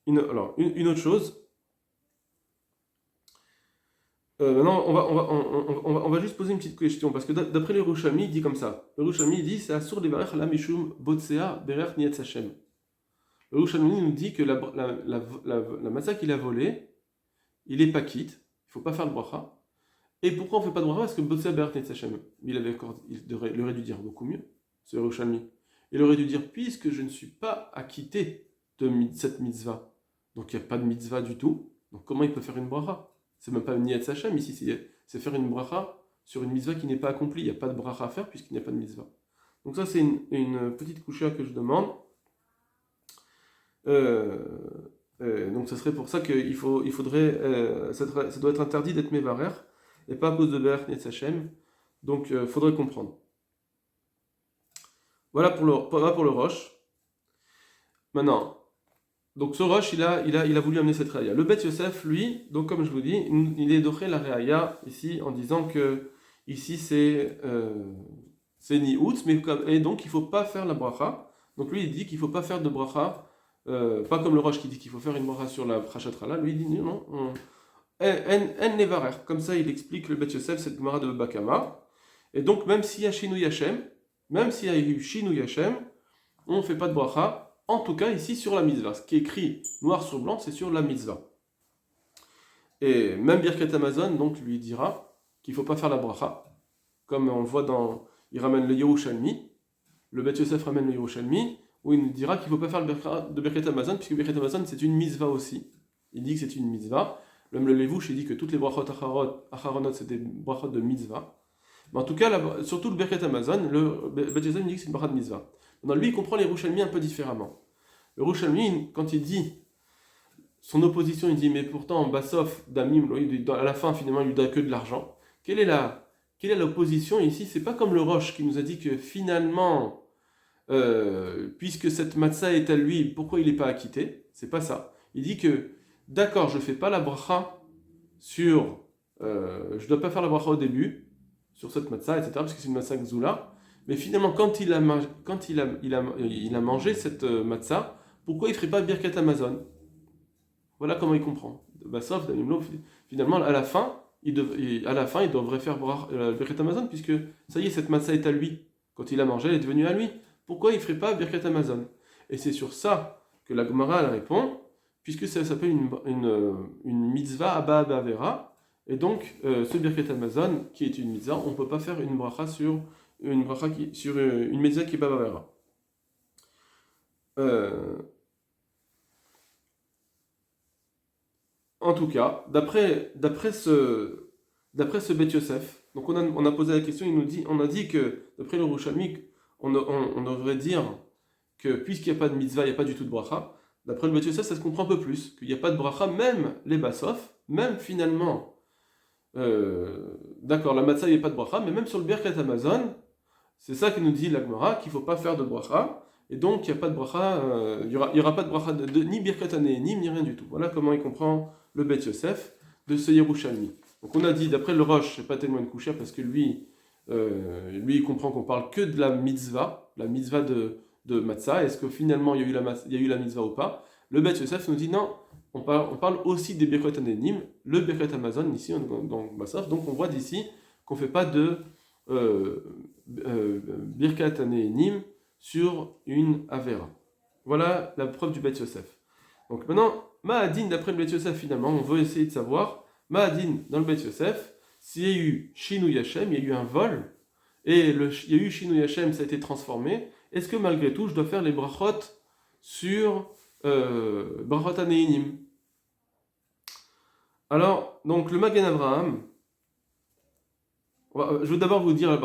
Une autre chose, maintenant on va juste poser une petite question, parce que d'après le Yerushalmi, il dit comme ça. Le Yerushalmi dit c'est Asur de Berech la Mishum Botsea Berech Nietz Hashem. Le Yerushalmi nous dit que la matzah qu'il a volée, il est pas quitte, il ne faut pas faire le bracha. Et pourquoi on ne fait pas de bracha? Parce que Botsea Berech Nietz Hashem, il aurait dû dire beaucoup mieux, ce Yerushalmi. Il aurait dû dire puisque je ne suis pas acquitté de cette mitzvah. Donc il n'y a pas de mitzvah du tout. Donc comment il peut faire une bracha? C'est même pas une Nietz Hashem ici, c'est faire une bracha sur une mitzvah qui n'est pas accomplie. Il n'y a pas de bracha à faire puisqu'il n'y a pas de mitzvah. Donc ça c'est une petite coucha que je demande. Donc ça serait pour ça qu'il faudrait, ça doit être interdit d'être mevarer et pas à cause de Berech Nietz Hashem. Donc il faudrait comprendre. Voilà pour le Rosh. Maintenant. Donc ce Rosh, il a voulu amener cette réaya. Le Bet Yosef, lui, donc comme je vous dis, il est doché la réaya ici en disant que ici c'est Niout, et donc il ne faut pas faire la bracha. Donc lui il dit qu'il ne faut pas faire de bracha, pas comme le Rosh qui dit qu'il faut faire une bracha sur la Prachatrala. Lui il dit non, en nevarer. Comme ça il explique le Bet Yosef, cette Gemara de Bakama. Et donc même s'il y a Shinui Hashem, même s'il y a eu Shinui Hashem, on ne fait pas de bracha. En tout cas, ici, sur la mitzvah. Ce qui est écrit noir sur blanc, c'est sur la mitzvah. Et même Birkat Hamazon, donc, lui dira qu'il ne faut pas faire la bracha. Comme on le voit il ramène le Yerushalmi. Le Bet Yosef ramène le Yerushalmi, où il nous dira qu'il ne faut pas faire de Birkat Hamazon, puisque Birkat Hamazon, c'est une mitzvah aussi. Il dit que c'est une mitzvah. Même le Levouche, il dit que toutes les brachot acharonot, c'est des brachot de mitzvah. Mais en tout cas, surtout le Birkat Hamazon, le Bet Yosef dit que c'est une bracha de mitzvah. Maintenant, lui, il comprend les Yerushalmi un peu différemment. Le Yerushalmi, quand il dit son opposition, il dit mais pourtant Bassof Damim, à la fin finalement il lui donne que de l'argent. Quelle est l'opposition ici? C'est pas comme le Rosh qui nous a dit que finalement, puisque cette matzah est à lui, pourquoi il n'est pas acquitté? C'est pas ça. Il dit que d'accord, je fais pas la bracha sur, je dois pas faire la bracha au début sur cette matzah, etc. Parce que c'est une matzah gzoula. Mais finalement, quand il a mangé cette matzah, pourquoi il ne ferait pas Birkat Hamazon? Voilà comment il comprend. Bassof, finalement, à la fin, il devrait faire Birkat Hamazon, puisque ça y est, cette matzah est à lui. Quand il a mangé, elle est devenue à lui. Pourquoi il ne ferait pas Birkat Hamazon? Et c'est sur ça que la Gemara elle répond, puisque ça s'appelle une mitzvah Abba Avera, et donc ce Birkat Hamazon, qui est une mitzvah, on ne peut pas faire une bracha sur une mitzvah qui est Abba Avera. En tout cas, d'après ce Bet Yosef, donc on a posé la question, on a dit que d'après le Yerushalmi, on devrait dire que puisqu'il n'y a pas de mitzvah, il n'y a pas du tout de bracha. D'après le Bet Yosef, ça se comprend un peu plus, qu'il n'y a pas de bracha, même les bassof, même finalement, d'accord, la matzah, il n'y a pas de bracha, mais même sur le Birkat Hamazon, c'est ça que nous dit la Gemara, qu'il ne faut pas faire de bracha. Et donc, il n'y a pas de bracha, il y aura pas de bracha ni birkat hané, ni rien du tout. Voilà comment il comprend le Bet Yosef. de ce Yerushalmi. Donc on a dit, d'après le Roche, c'est pas tellement une couchère parce que lui il comprend qu'on parle que de la mitzvah de matzah. Est-ce que finalement il y a eu la mitzvah ou pas? Le Beth Yosef nous dit non, on parle aussi des Birkat Anénim, le Birkat Amazon ici dans Basaf. Donc on voit d'ici qu'on ne fait pas de Birkat Anénim sur une Avera. Voilà la preuve du Beth Yosef. Donc maintenant, Ma'adin, d'après le Beth Yosef, finalement, on veut essayer de savoir, Ma'adin, dans le Beth Yosef, s'il y a eu Shinui Hashem, il y a eu un vol, et il y a eu Shinui Hashem, ça a été transformé, est-ce que malgré tout, je dois faire les brachot sur Brachot Anéinim? Alors, donc le Magen Avraham, je veux d'abord vous dire,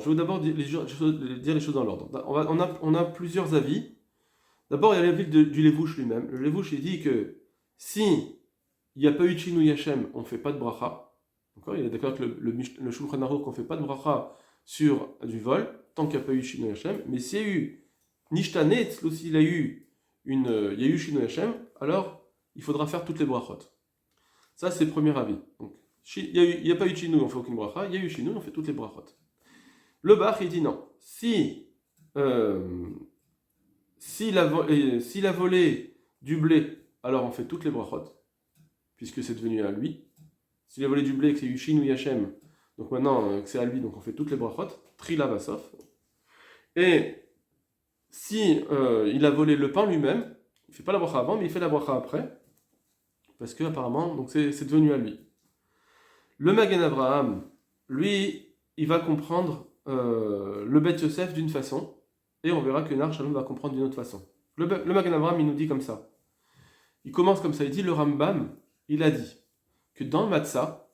je veux d'abord dire les choses dans l'ordre. On a plusieurs avis. D'abord, il y a l'avis du Levouche lui-même. Le Levouche, il dit que si il n'y a pas eu de Shinui Hashem, on ne fait pas de bracha. D'accord, il est d'accord avec le Shulchan Aruch qu'on ne fait pas de bracha sur du vol, tant qu'il n'y a pas eu Shinui Hashem. Mais s'il y a eu Nishtanet, s'il y a eu Shinui Hashem, alors il faudra faire toutes les brachot. Ça, c'est le premier avis. Donc, il n'y a pas eu de Shinui, on ne fait aucune bracha. Il y a eu Shinui, on fait toutes les brachot. Le Bach, il dit non. S'il a volé du blé, alors on fait toutes les brachot, puisque c'est devenu à lui. S'il a volé du blé, que c'est eu Shinui Hashem, donc maintenant que c'est à lui, donc on fait toutes les brachot, Trila Vasof. Et si il a volé le pain lui-même, il ne fait pas la bracha avant, mais il fait la bracha après, parce que apparemment, donc c'est devenu à lui. Le Magen Avraham, lui, il va comprendre le Beth Yosef d'une façon, et on verra que Nar Shalom va comprendre d'une autre façon. Le Magen Avraham, il nous dit comme ça. Il commence comme ça, il dit, le Rambam, il a dit que dans Matzah,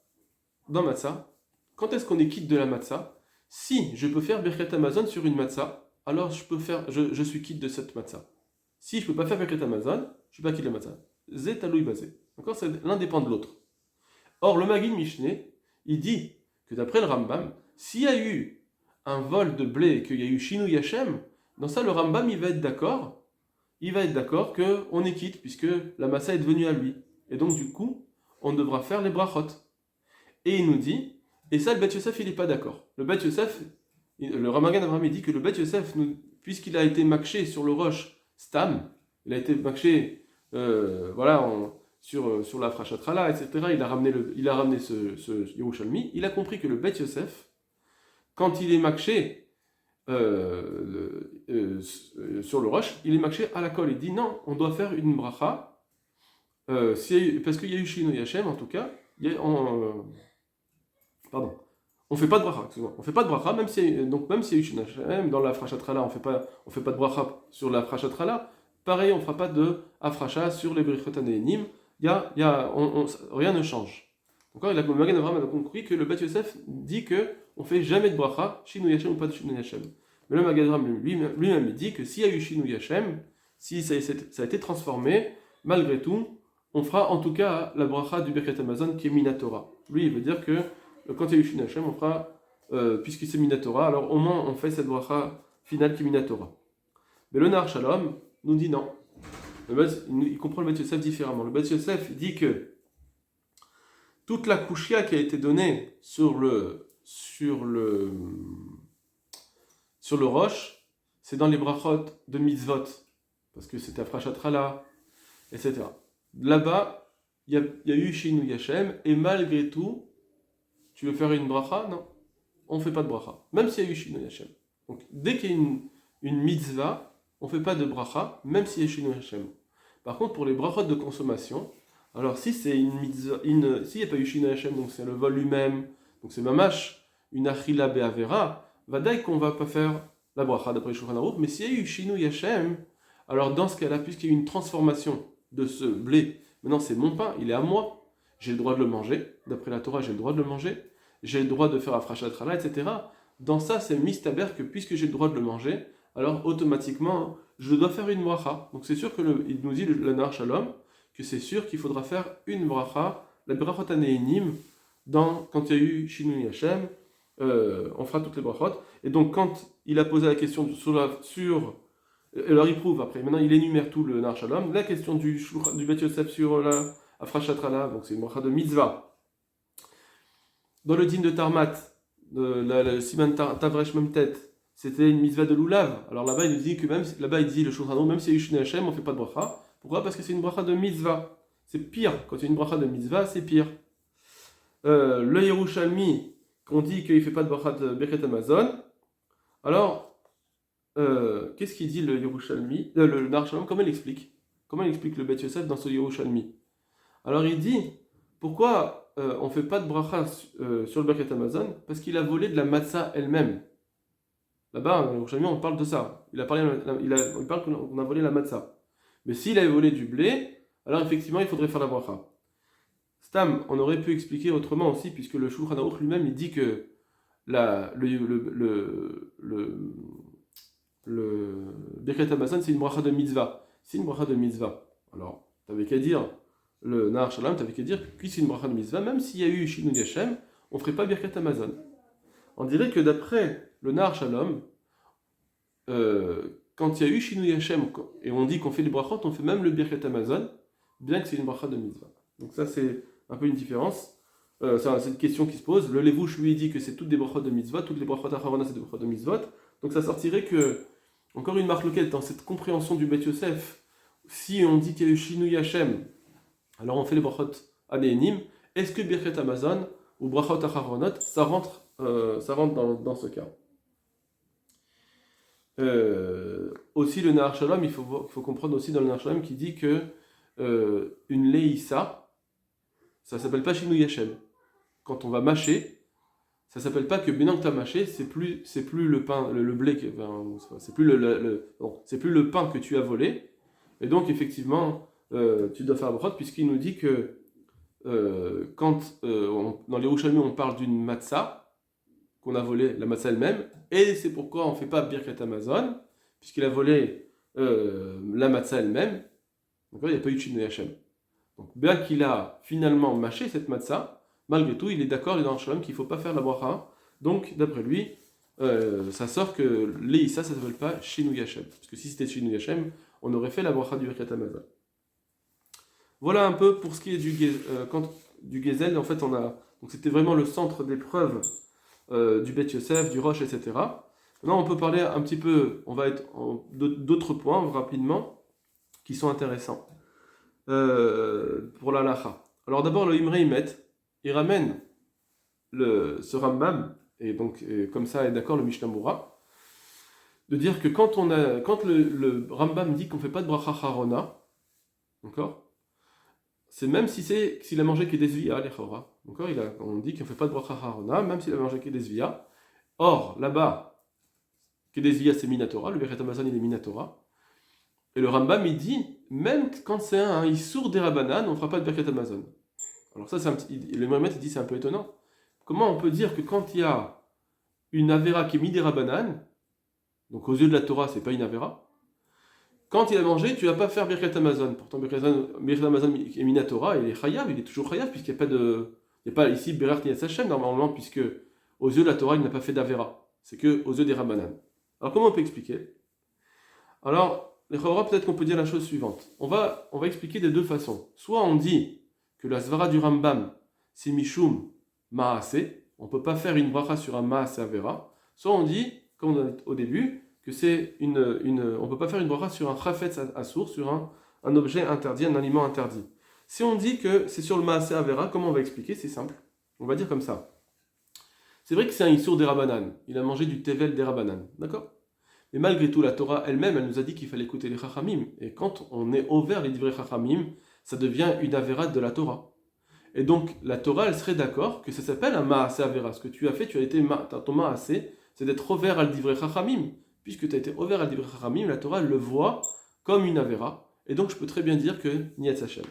quand est-ce qu'on est quitte de la Matzah? Si je peux faire Birkat Amazon sur une Matzah, alors je suis quitte de cette Matzah. Si je ne peux pas faire Birkat Amazon, je ne suis pas quitte de la Matzah. Zé taloui basé. D'accord, l'un dépend de l'autre. Or, le Magid Mishneh, il dit que d'après le Rambam, s'il y a eu un vol de blé et qu'il y a eu Shinui Hashem, dans ça, le Rambam, il va être d'accord qu'on est quitte, puisque la Massa est devenue à lui. Et donc, du coup, on devra faire les brachot. Et il nous dit, et ça, le Beth Yosef, il n'est pas d'accord. Le Beth Yosef, le Ramagan Avraham, il dit que le Beth Yosef, puisqu'il a été makché sur le roche Stam, il a été makché, sur la Frashatrala, etc., il a ramené ce Yerushalmi, il a compris que le Beth Yosef, quand il est makché sur le roche, il est makché à la colle. Il dit non, on doit faire une bracha, parce qu'il y a eu Shinui Hashem, en tout cas, on fait pas de bracha, excusez-moi. On fait pas de bracha, même s'il y a eu Shinui Hashem, dans la Frashatrala, on fait pas de bracha sur la Frashatrala, pareil, on fera pas de Afrasha sur les Birchot Anéinim, rien ne change. Donc le Magen Avraham a compris que le Beth Yosef dit qu'on ne fait jamais de bracha, Shinui Hashem ou pas de Shinui Hashem. Mais le Magen Avraham lui-même dit que s'il y a eu Shinui Hashem, si ça a été transformé, malgré tout, on fera en tout cas la bracha du Birkat Amazon qui est Minatora. Lui, il veut dire que quand il y a eu Shinui Hashem, on fera, puisque c'est Minatora, alors au moins on fait cette bracha finale qui est Minatora. Mais le Nar Shalom nous dit non. Il comprend le Beth Yosef différemment. Le Beth Yosef dit que toute la koushia qui a été donnée sur le roche, c'est dans les brachot de mitzvot, parce que c'était Afrashatrala, etc. Là-bas, il y a eu Shinui Hashem, et malgré tout, tu veux faire une bracha? Non, on ne fait pas de bracha, même s'il y a eu Shinui Hashem. Donc, dès qu'il y a une mitzvah, on ne fait pas de bracha, même s'il y a Shinui Hashem. Par contre, pour les brachot de consommation, alors si c'est s'il n'y a pas eu Shinui Hashem, donc c'est le vol lui-même, donc c'est mamash, une achila be'avera, vadaï qu'on ne va pas faire la bracha d'après Shulchan Aruch, mais s'il y a eu Shinui Hashem, alors dans ce cas-là, puisqu'il y a eu une transformation de ce blé, maintenant c'est mon pain, il est à moi, j'ai le droit de le manger, d'après la Torah j'ai le droit de le manger, j'ai le droit de faire Afrashatrala, etc. Dans ça, c'est mistaber que puisque j'ai le droit de le manger, alors automatiquement, je dois faire une bracha. Donc c'est sûr il nous dit le Nar Shalom, que c'est sûr qu'il faudra faire une bracha, la brachot anéinim, quand il y a eu Shinui Hashem, on fera toutes les brachot. Et donc quand il a posé la question alors il prouve après, maintenant il énumère tout le Nar Shalom, la question du Beth Yosef sur la Afrashatrala, donc c'est une bracha de mitzvah, Dans le din de Tarmat, le Siman Tavresh Memtet, c'était une mitzvah de Lulav. Alors là-bas, il nous dit que même, là-bas, il dit le Shulchan Aruch, même s'il y a eu Shnei Hashem, on ne fait pas de bracha. Pourquoi? Parce que c'est une bracha de mitzvah. C'est pire. Quand il y a une bracha de mitzvah, c'est pire. Le Yerushalmi, qu'on dit qu'il ne fait pas de bracha de Birkat Hamazon. Alors, qu'est-ce qu'il dit le Yerushalmi, le Nar Shalom, comment il explique? Comment il explique le Beth Yosef dans ce Yerushalmi? Alors il dit, pourquoi on ne fait pas de bracha sur le Birkat Hamazon? Parce qu'il a volé de la matzah elle-même. Là-bas, au Yerushalmi, on parle de ça. Il parle qu'on a volé la matzah. Mais s'il avait volé du blé, alors effectivement, il faudrait faire la bracha. Stam, on aurait pu expliquer autrement aussi, puisque le Shulchan Aruch lui-même, il dit que le Birkat Hamazon, c'est une bracha de mitzvah. C'est une bracha de mitzvah. Alors, tu n'avais qu'à dire, le Nahar Shalom, tu n'avais qu'à dire que c'est une bracha de mitzvah, même s'il y a eu Shinui Hashem, on ne ferait pas Birkat Hamazon. On dirait que d'après le Nahar Shalom, quand il y a eu Shinui Hashem, et on dit qu'on fait les brachot, on fait même le Birkat Hamazon, bien que c'est une bracha de mitzvah. Donc ça, c'est un peu une différence. C'est une question qui se pose. Le Levouche lui dit que c'est toutes des brachot de mitzvah, toutes les brachot acharona c'est des brachot de mitzvot. Donc ça sortirait que, encore une marloquette dans cette compréhension du Beth Yosef, si on dit qu'il y a eu Shinui Hashem, alors on fait les brachot anénim. Est-ce que Birkat Hamazon ou brachot acharonot, ça rentre dans ce cas? Aussi le Nahar Shalom, il faut comprendre aussi dans le Nahar Shalom qui dit que une leïssa, ça s'appelle pas Shinui Hashem. Quand on va mâcher, ça s'appelle pas que maintenant que tu as mâché, c'est plus le pain, le blé, c'est plus c'est plus le pain que tu as volé. Et donc effectivement, tu dois faire la brachot puisqu'il nous dit que quand dans les Yerushalmi on parle d'une matzah qu'on a volé, la matzah elle-même, et c'est pourquoi on ne fait pas Birkat Hamazon puisqu'il a volé la matzah elle-même. Donc là, il n'y a pas eu de Shinui Hashem. Donc bien qu'il a finalement mâché cette matzah, malgré tout, il est d'accord, il est dans le shalom qu'il ne faut pas faire la bracha. Donc, d'après lui, ça sort que l'Eïssa, ça ne s'appelle pas Shinui Hashem. Parce que si c'était Shinui Hashem, on aurait fait la bracha du Birkat Hamazon. Voilà un peu pour ce qui est du Gezel. En fait, donc c'était vraiment le centre d'épreuve du Beth Yosef, du Rosh, etc. Maintenant, on peut parler un petit peu, on va être d'autres points rapidement qui sont intéressants pour la lacha. Alors d'abord, le Imre Imet, il ramène ce Rambam, et donc comme ça est d'accord le Mishnah Moura, de dire que quand le Rambam dit qu'on ne fait pas de bracha harona, d'accord, c'est même s'il a mangé que des via, les chora, d'accord, on dit qu'on ne fait pas de bracha harona, même s'il a mangé que des via. Or, là-bas, que des via c'est Minatora, le Birkat Hamazon il est Minatora. Et le Rambam, il dit, même quand c'est un Issour d'Erabanan, on ne fera pas de Birkat Hamazon. Alors ça, le Mohamed, il dit, c'est un peu étonnant. Comment on peut dire que quand il y a une Avera qui est Mid'Erabanan, donc aux yeux de la Torah, c'est pas une Avera, quand il a mangé, tu ne vas pas faire Birkat Hamazon. Pourtant, Birkat Hamazon est Minatora, il est Chayav, il est toujours Chayav, puisqu'il n'y a pas ici Berar Niyat Hashem, normalement, puisque aux yeux de la Torah, il n'a pas fait d'Avera. C'est que aux yeux des Rabbanan. Alors comment on peut expliquer? Alors, les Chora, peut-être qu'on peut dire la chose suivante. On va expliquer de deux façons. Soit on dit que la Svara du Rambam, c'est Mishum Maase, on ne peut pas faire une bracha sur un Maase Avera. Soit on dit, comme on a dit au début, que c'est on ne peut pas faire une bracha sur un Chafetz Assour, sur un objet interdit, un aliment interdit. Si on dit que c'est sur le Maase Avera, comment on va expliquer? C'est simple. On va dire comme ça. C'est vrai que c'est un Issour des Rabbanan. Il a mangé du Tevel des Rabbanan. D'accord? Mais malgré tout, la Torah elle-même, elle nous a dit qu'il fallait écouter les Chachamim. Et quand on est ouvert les divrei Chachamim, ça devient une Avera de la Torah. Et donc, la Torah, elle serait d'accord que ça s'appelle un Maaseh Avera. Ce que tu as fait, ton Maaseh, c'est d'être ouvert à le divrei Chachamim. Puisque tu as été ouvert à le divrei Chachamim, la Torah, elle le voit comme une Avera. Et donc, je peux très bien dire que Niyat Hashem.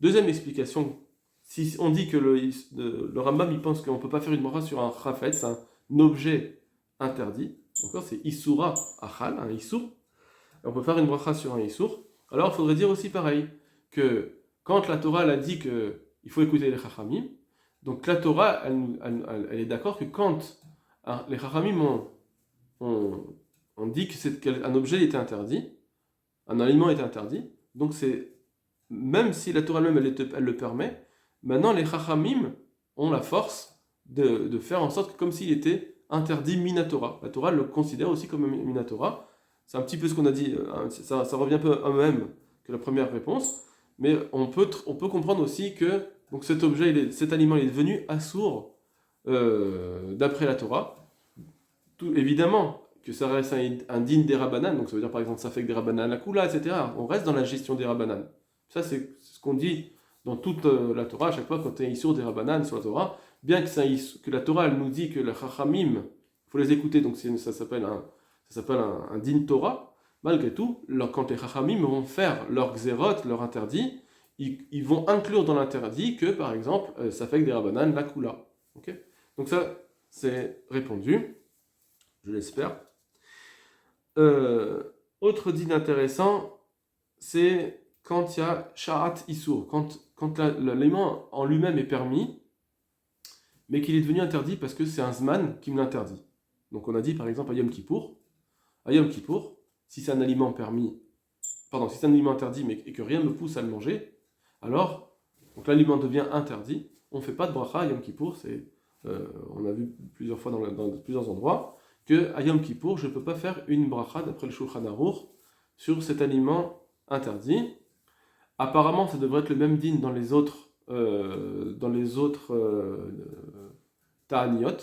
Deuxième explication, si on dit que le Rambam, il pense qu'on ne peut pas faire une bracha sur un Chafetz, un objet interdit, d'accord, c'est Issoura Achal, un Issour, et on peut faire une bracha sur un Issour, alors il faudrait dire aussi pareil, que quand la Torah elle a dit qu'il faut écouter les Chachamim, donc la Torah, elle est d'accord que quand les Chachamim ont dit qu'un objet était interdit, un aliment était interdit, donc c'est, même si la Torah elle-même elle le permet, maintenant les Chachamim ont la force de faire en sorte que comme s'il était interdit Minatora. La Torah le considère aussi comme Minatora. C'est un petit peu ce qu'on a dit, ça revient un peu au même que la première réponse, mais on peut comprendre aussi que donc cet objet, cet aliment il est devenu assourd d'après la Torah. Tout, évidemment que ça reste un din des Rabbanan, donc ça veut dire par exemple ça fait que des Rabbanan la Kula, etc. On reste dans la gestion des Rabbanan. Ça c'est ce qu'on dit dans toute la Torah, à chaque fois quand il y a Issour des Rabbanan sur la Torah, bien que la Torah elle nous dit que les Chachamim, il faut les écouter, donc ça s'appelle un din Torah, malgré tout, quand les Chachamim vont faire leur xérot, leur interdit, ils vont inclure dans l'interdit que par exemple ça fait que des Rabbanan la Kula. Okay, donc ça c'est répondu. Je l'espère. Autre dîne intéressant, c'est quand il y a Sha'at Issour, quand l'aliment en lui-même est permis, mais qu'il est devenu interdit parce que c'est un Zman qui me l'interdit. Donc on a dit par exemple à Yom Kippour, si c'est un aliment si c'est un aliment interdit et que rien ne me pousse à le manger, alors donc l'aliment devient interdit, on ne fait pas de bracha à Yom Kippour, on a vu plusieurs fois dans plusieurs endroits, que à Yom Kippour, je ne peux pas faire une bracha d'après le Shulchan Aruch sur cet aliment interdit. Apparemment, ça devrait être le même din dans les autres ta'aniyot.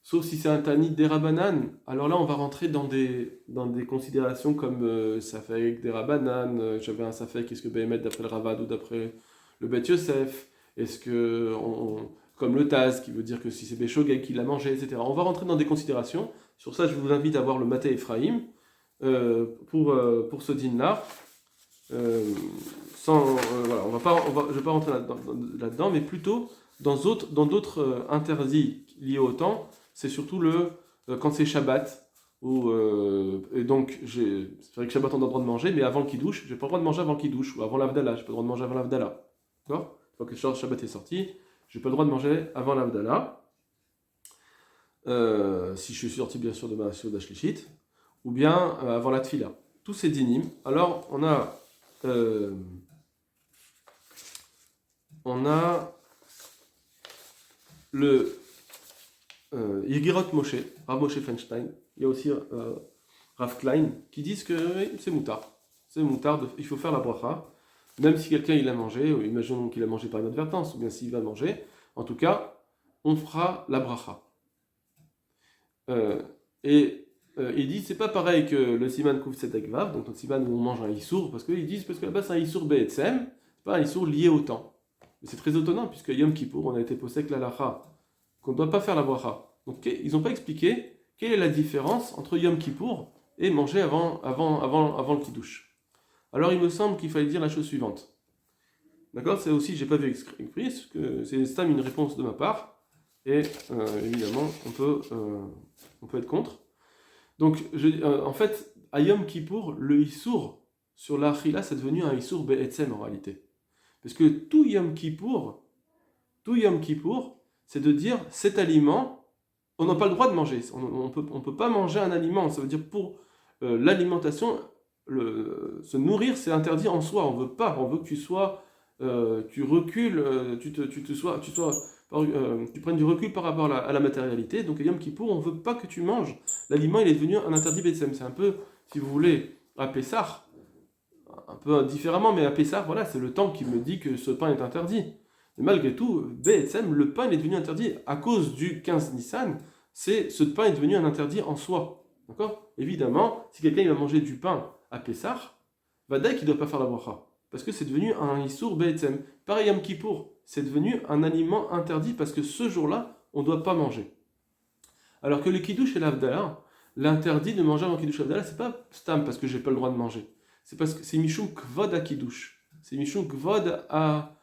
Sauf si c'est un ta'anit des Rabbanan, alors là on va rentrer dans des considérations comme Safek des Rabbanan, j'avais un Safek, est-ce que Behemet d'après le Ravad ou d'après le Bet Yosef, est-ce que comme le Taz, qui veut dire que si c'est Béchogeg qui l'a mangé, etc. On va rentrer dans des considérations. Sur ça, je vous invite à voir le Maté Ephraim pour ce dîne-là. Voilà, je ne vais pas rentrer là-dedans, mais plutôt dans d'autres interdits liés au temps. C'est surtout quand c'est Shabbat. Et donc, c'est vrai que Shabbat, on a le droit de manger, mais avant le Kiddush, je n'ai pas le droit de manger avant le Kiddush, ou avant l'Avdallah, je n'ai pas le droit de manger avant l'Avdallah. D'accord ? Une fois que le Shabbat est sorti, je n'ai pas le droit de manger avant l'Avdallah, si je suis sorti bien sûr de ma Seuda Shlishit, ou bien avant la Tfila. Tous ces dinim. Alors, on a le Yigirot Moshe, Rav Moshe Feinstein, il y a aussi Rav Klein, qui disent que c'est moutard. C'est moutard, il faut faire la bracha. Même si quelqu'un il a mangé, ou imaginons qu'il a mangé par inadvertance, ou bien s'il va manger, en tout cas, on fera la bracha. Il dit, c'est pas pareil que le siman kouf tzedek vav, donc le siman où on mange un issour, parce que là-bas c'est un issour be'etzem, c'est pas un issour lié au temps. Mais c'est très étonnant, puisque Yom Kippour, on a été posé la lacha, qu'on ne doit pas faire la bracha. Donc ils n'ont pas expliqué quelle est la différence entre Yom Kippour et manger avant le kiddush. Alors il me semble qu'il fallait dire la chose suivante. D'accord, c'est aussi, j'ai pas vu écrit, parce que c'est une réponse de ma part, et évidemment, on peut être contre. Donc, en fait, à Yom Kippour, le Issour sur l'Achila, c'est devenu un Issour Be'etzem en réalité. Parce que tout Yom Kippour, c'est de dire cet aliment, on n'a pas le droit de manger. On peut pas manger un aliment. Ça veut dire pour l'alimentation, se nourrir, c'est interdit en soi. On veut pas. On veut que tu recules, tu prennes du recul par rapport à la matérialité. Donc, à Yom Kippour, on veut pas que tu manges. L'aliment, il est devenu un interdit Betsem. C'est un peu, si vous voulez, à Pessah, un peu différemment, mais à Pessah, voilà, c'est le temps qui me dit que ce pain est interdit. Mais malgré tout, Betsem, le pain est devenu interdit à cause du 15 Nissan. Ce pain est devenu un interdit en soi. D'accord ? Évidemment, si quelqu'un va manger du pain à Pessah, va dire qu'il ne doit pas faire la bracha. Parce que c'est devenu un Issour Be'etzem. Pareil, Yom Kippour, c'est devenu un aliment interdit parce que ce jour-là, on ne doit pas manger. Alors que le Kiddush et l'Avdallah, l'interdit de manger avant le Kiddush et l'Avdallah, c'est pas stam parce que j'ai pas le droit de manger. C'est parce que c'est Mishum Kvod à Kiddush. C'est Mishum Kvod à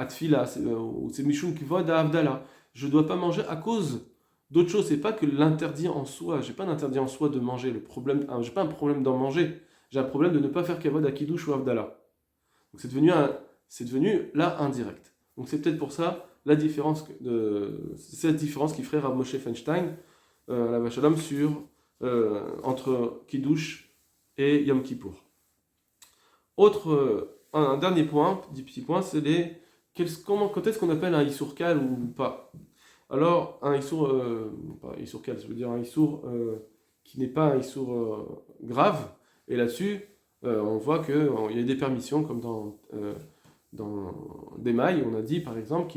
Tfila. C'est Mishum Kvod à Avdallah. Je ne dois pas manger à cause d'autre chose. C'est pas que l'interdit en soi. J'ai pas d'interdit en soi de manger. J'ai pas un problème d'en manger. J'ai un problème de ne pas faire Kavod à Kiddush ou Avdallah. Donc c'est devenu là indirect. Donc c'est peut-être pour ça cette différence qui ferait Rav Moshe Feinstein, la Vachalom, entre Kiddush et Yom Kippour. Un dernier point, petit point, c'est les quand est-ce qu'on appelle un Issour Kal ou pas? Alors, un Issour, pas Issour Kal, je veux dire un Issour qui n'est pas un Issour grave, et là-dessus, on voit qu'il y a des permissions, comme dans des mailles, on a dit par exemple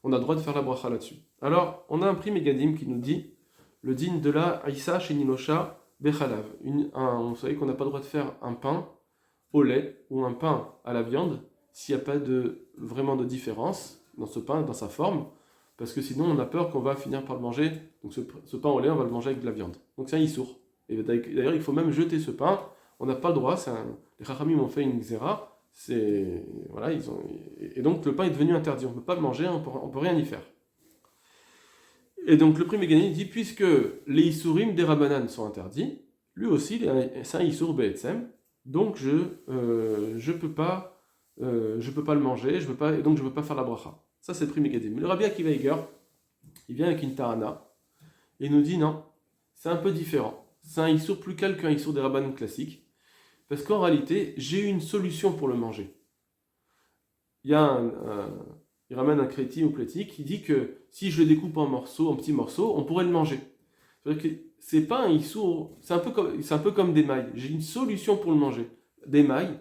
on a le droit de faire la bracha là-dessus. Alors, on a un Pri Megadim qui nous dit le din de la Aïssa chez Ninosha Bechalav. Vous savez qu'on n'a pas le droit de faire un pain au lait ou un pain à la viande s'il n'y a pas vraiment de différence dans ce pain, dans sa forme, parce que sinon on a peur qu'on va finir par le manger. Donc ce pain au lait, on va le manger avec de la viande. Donc c'est un issour. Et d'ailleurs, il faut même jeter ce pain. On n'a pas le droit. Les Chachamim ont fait une xéra. Voilà, et donc le pain est devenu interdit. On ne peut pas le manger, on ne peut rien y faire. Et donc le Pri Megadim dit, puisque les Issourim des Rabbanan sont interdits, lui aussi, c'est un Issour Be'etzem, donc je peux pas le manger, et donc je ne peux pas faire la bracha. Ça c'est le Pri Megadim. Le Rabbi Akiva Eiger, il vient avec une Tarana, et il nous dit non, c'est un peu différent. C'est un Issour plus calme qu'un Issour des Rabbanan classique, parce qu'en réalité, j'ai une solution pour le manger. Il ramène un créti ou pléti qui dit que si je le découpe en petits morceaux, on pourrait le manger. C'est-à-dire que c'est pas un issour, c'est un peu comme des mailles. J'ai une solution pour le manger. Des mailles,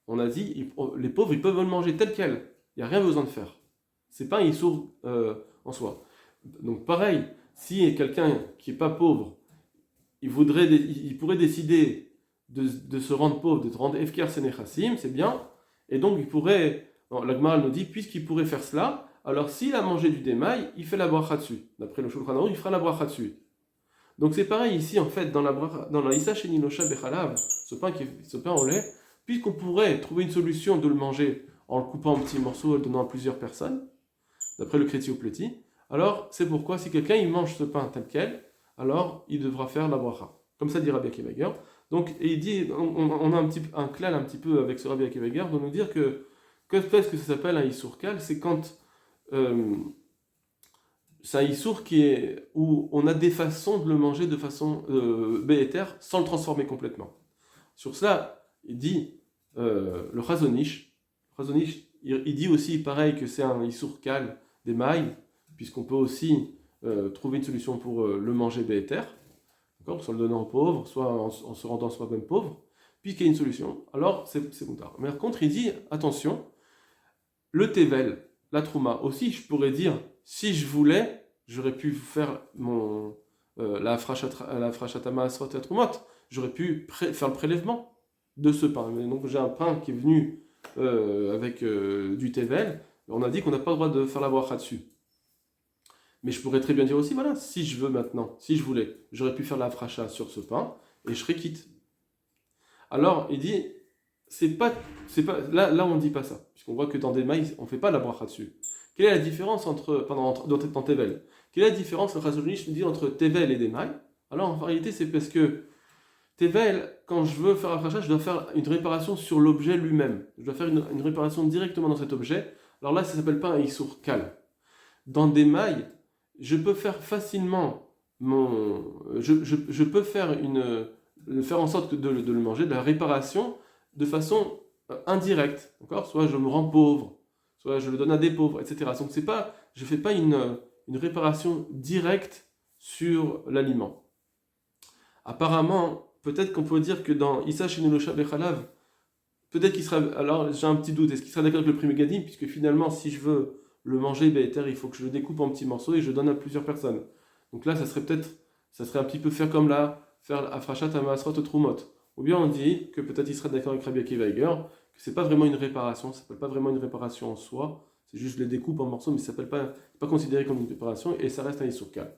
on a dit, les pauvres, ils peuvent le manger tel quel. Il n'y a rien besoin de faire. C'est pas un issour en soi. Donc pareil, si quelqu'un qui n'est pas pauvre, il pourrait décider de se rendre pauvre, de se rendre efker senechassim, c'est bien, et donc il pourrait, la Gemara nous dit, puisqu'il pourrait faire cela, alors s'il a mangé du démail, il fait la bracha dessus. D'après le Shulchan Aruch, il fera la bracha dessus. Donc c'est pareil ici, en fait, dans la Issa Sheninosha Bechalav, ce pain au lait, puisqu'on pourrait trouver une solution de le manger en le coupant en petits morceaux et le donnant à plusieurs personnes, d'après le Kreti ou Pleti, alors c'est pourquoi si quelqu'un il mange ce pain tel quel, alors il devra faire la bracha. Comme ça dit Rabbi Akiva Eiger. Donc, et il dit, on a un klal un petit peu avec ce Rabbi Akiva Eiger, de nous dire que fait-ce que ça s'appelle un Issour Kal, c'est quand c'est un Issour où on a des façons de le manger de façon bééter sans le transformer complètement. Sur cela, il dit le Chazonish, il dit aussi pareil que c'est un Issour Kal des mailles, puisqu'on peut aussi trouver une solution pour le manger bééter. Soit le donnant aux pauvres, soit en se rendant soi-même pauvre, puisqu'il y a une solution, alors c'est bon. Mais par contre, il dit, attention, le tevel, la trouma, aussi, je pourrais dire, si je voulais, j'aurais pu faire la frachatama asrot et troumot, j'aurais pu faire le prélèvement de ce pain. Mais donc j'ai un pain qui est venu avec du tevel, on a dit qu'on n'a pas le droit de faire la bracha dessus. Mais je pourrais très bien dire aussi, voilà, si je voulais, j'aurais pu faire la fracha sur ce pain et je serais quitte. Alors, il dit, là on ne dit pas ça, puisqu'on voit que dans des mailles, on ne fait pas la bracha dessus. Quelle est la différence dans Tevel? Quelle est la différence, le Chazonish nous dit, entre Tevel et des mailles? Alors, en réalité, c'est parce que Tevel, quand je veux faire la fracha, je dois faire une réparation sur l'objet lui-même. Je dois faire une réparation directement dans cet objet. Alors là, ça ne s'appelle pas un Issour Kal. Dans des mailles, je peux faire facilement je peux faire en sorte de le manger, de la réparation, de façon indirecte, d'accord? Soit je me rends pauvre, soit je le donne à des pauvres, etc. Donc je ne fais pas une réparation directe sur l'aliment. Apparemment, peut-être qu'on peut dire que dans Issa Sheninosha Bechalav, peut-être qu'il sera, alors j'ai un petit doute, est-ce qu'il sera d'accord avec le Pri Megadim, puisque finalement, si je veux le manger bééter, il faut que je le découpe en petits morceaux et je le donne à plusieurs personnes. Donc là, ça serait un petit peu faire comme là, faire Afrachat Amasrot Trumot. Ou bien on dit que peut-être il serait d'accord avec Rabbi Akiva Eiger, que c'est pas vraiment une réparation, ça s'appelle pas vraiment une réparation en soi, c'est juste je les découpe en morceaux, mais ça s'appelle pas considéré comme une réparation et ça reste un Issour Kal.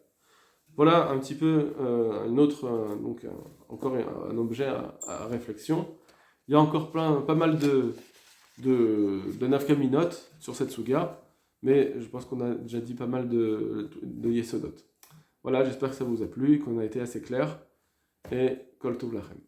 Voilà un petit peu encore un objet à réflexion. Il y a encore pas mal de nafkaminot sur cette souga, mais je pense qu'on a déjà dit pas mal de yesodot. Voilà, j'espère que ça vous a plu, qu'on a été assez clair, et kol tov lachem.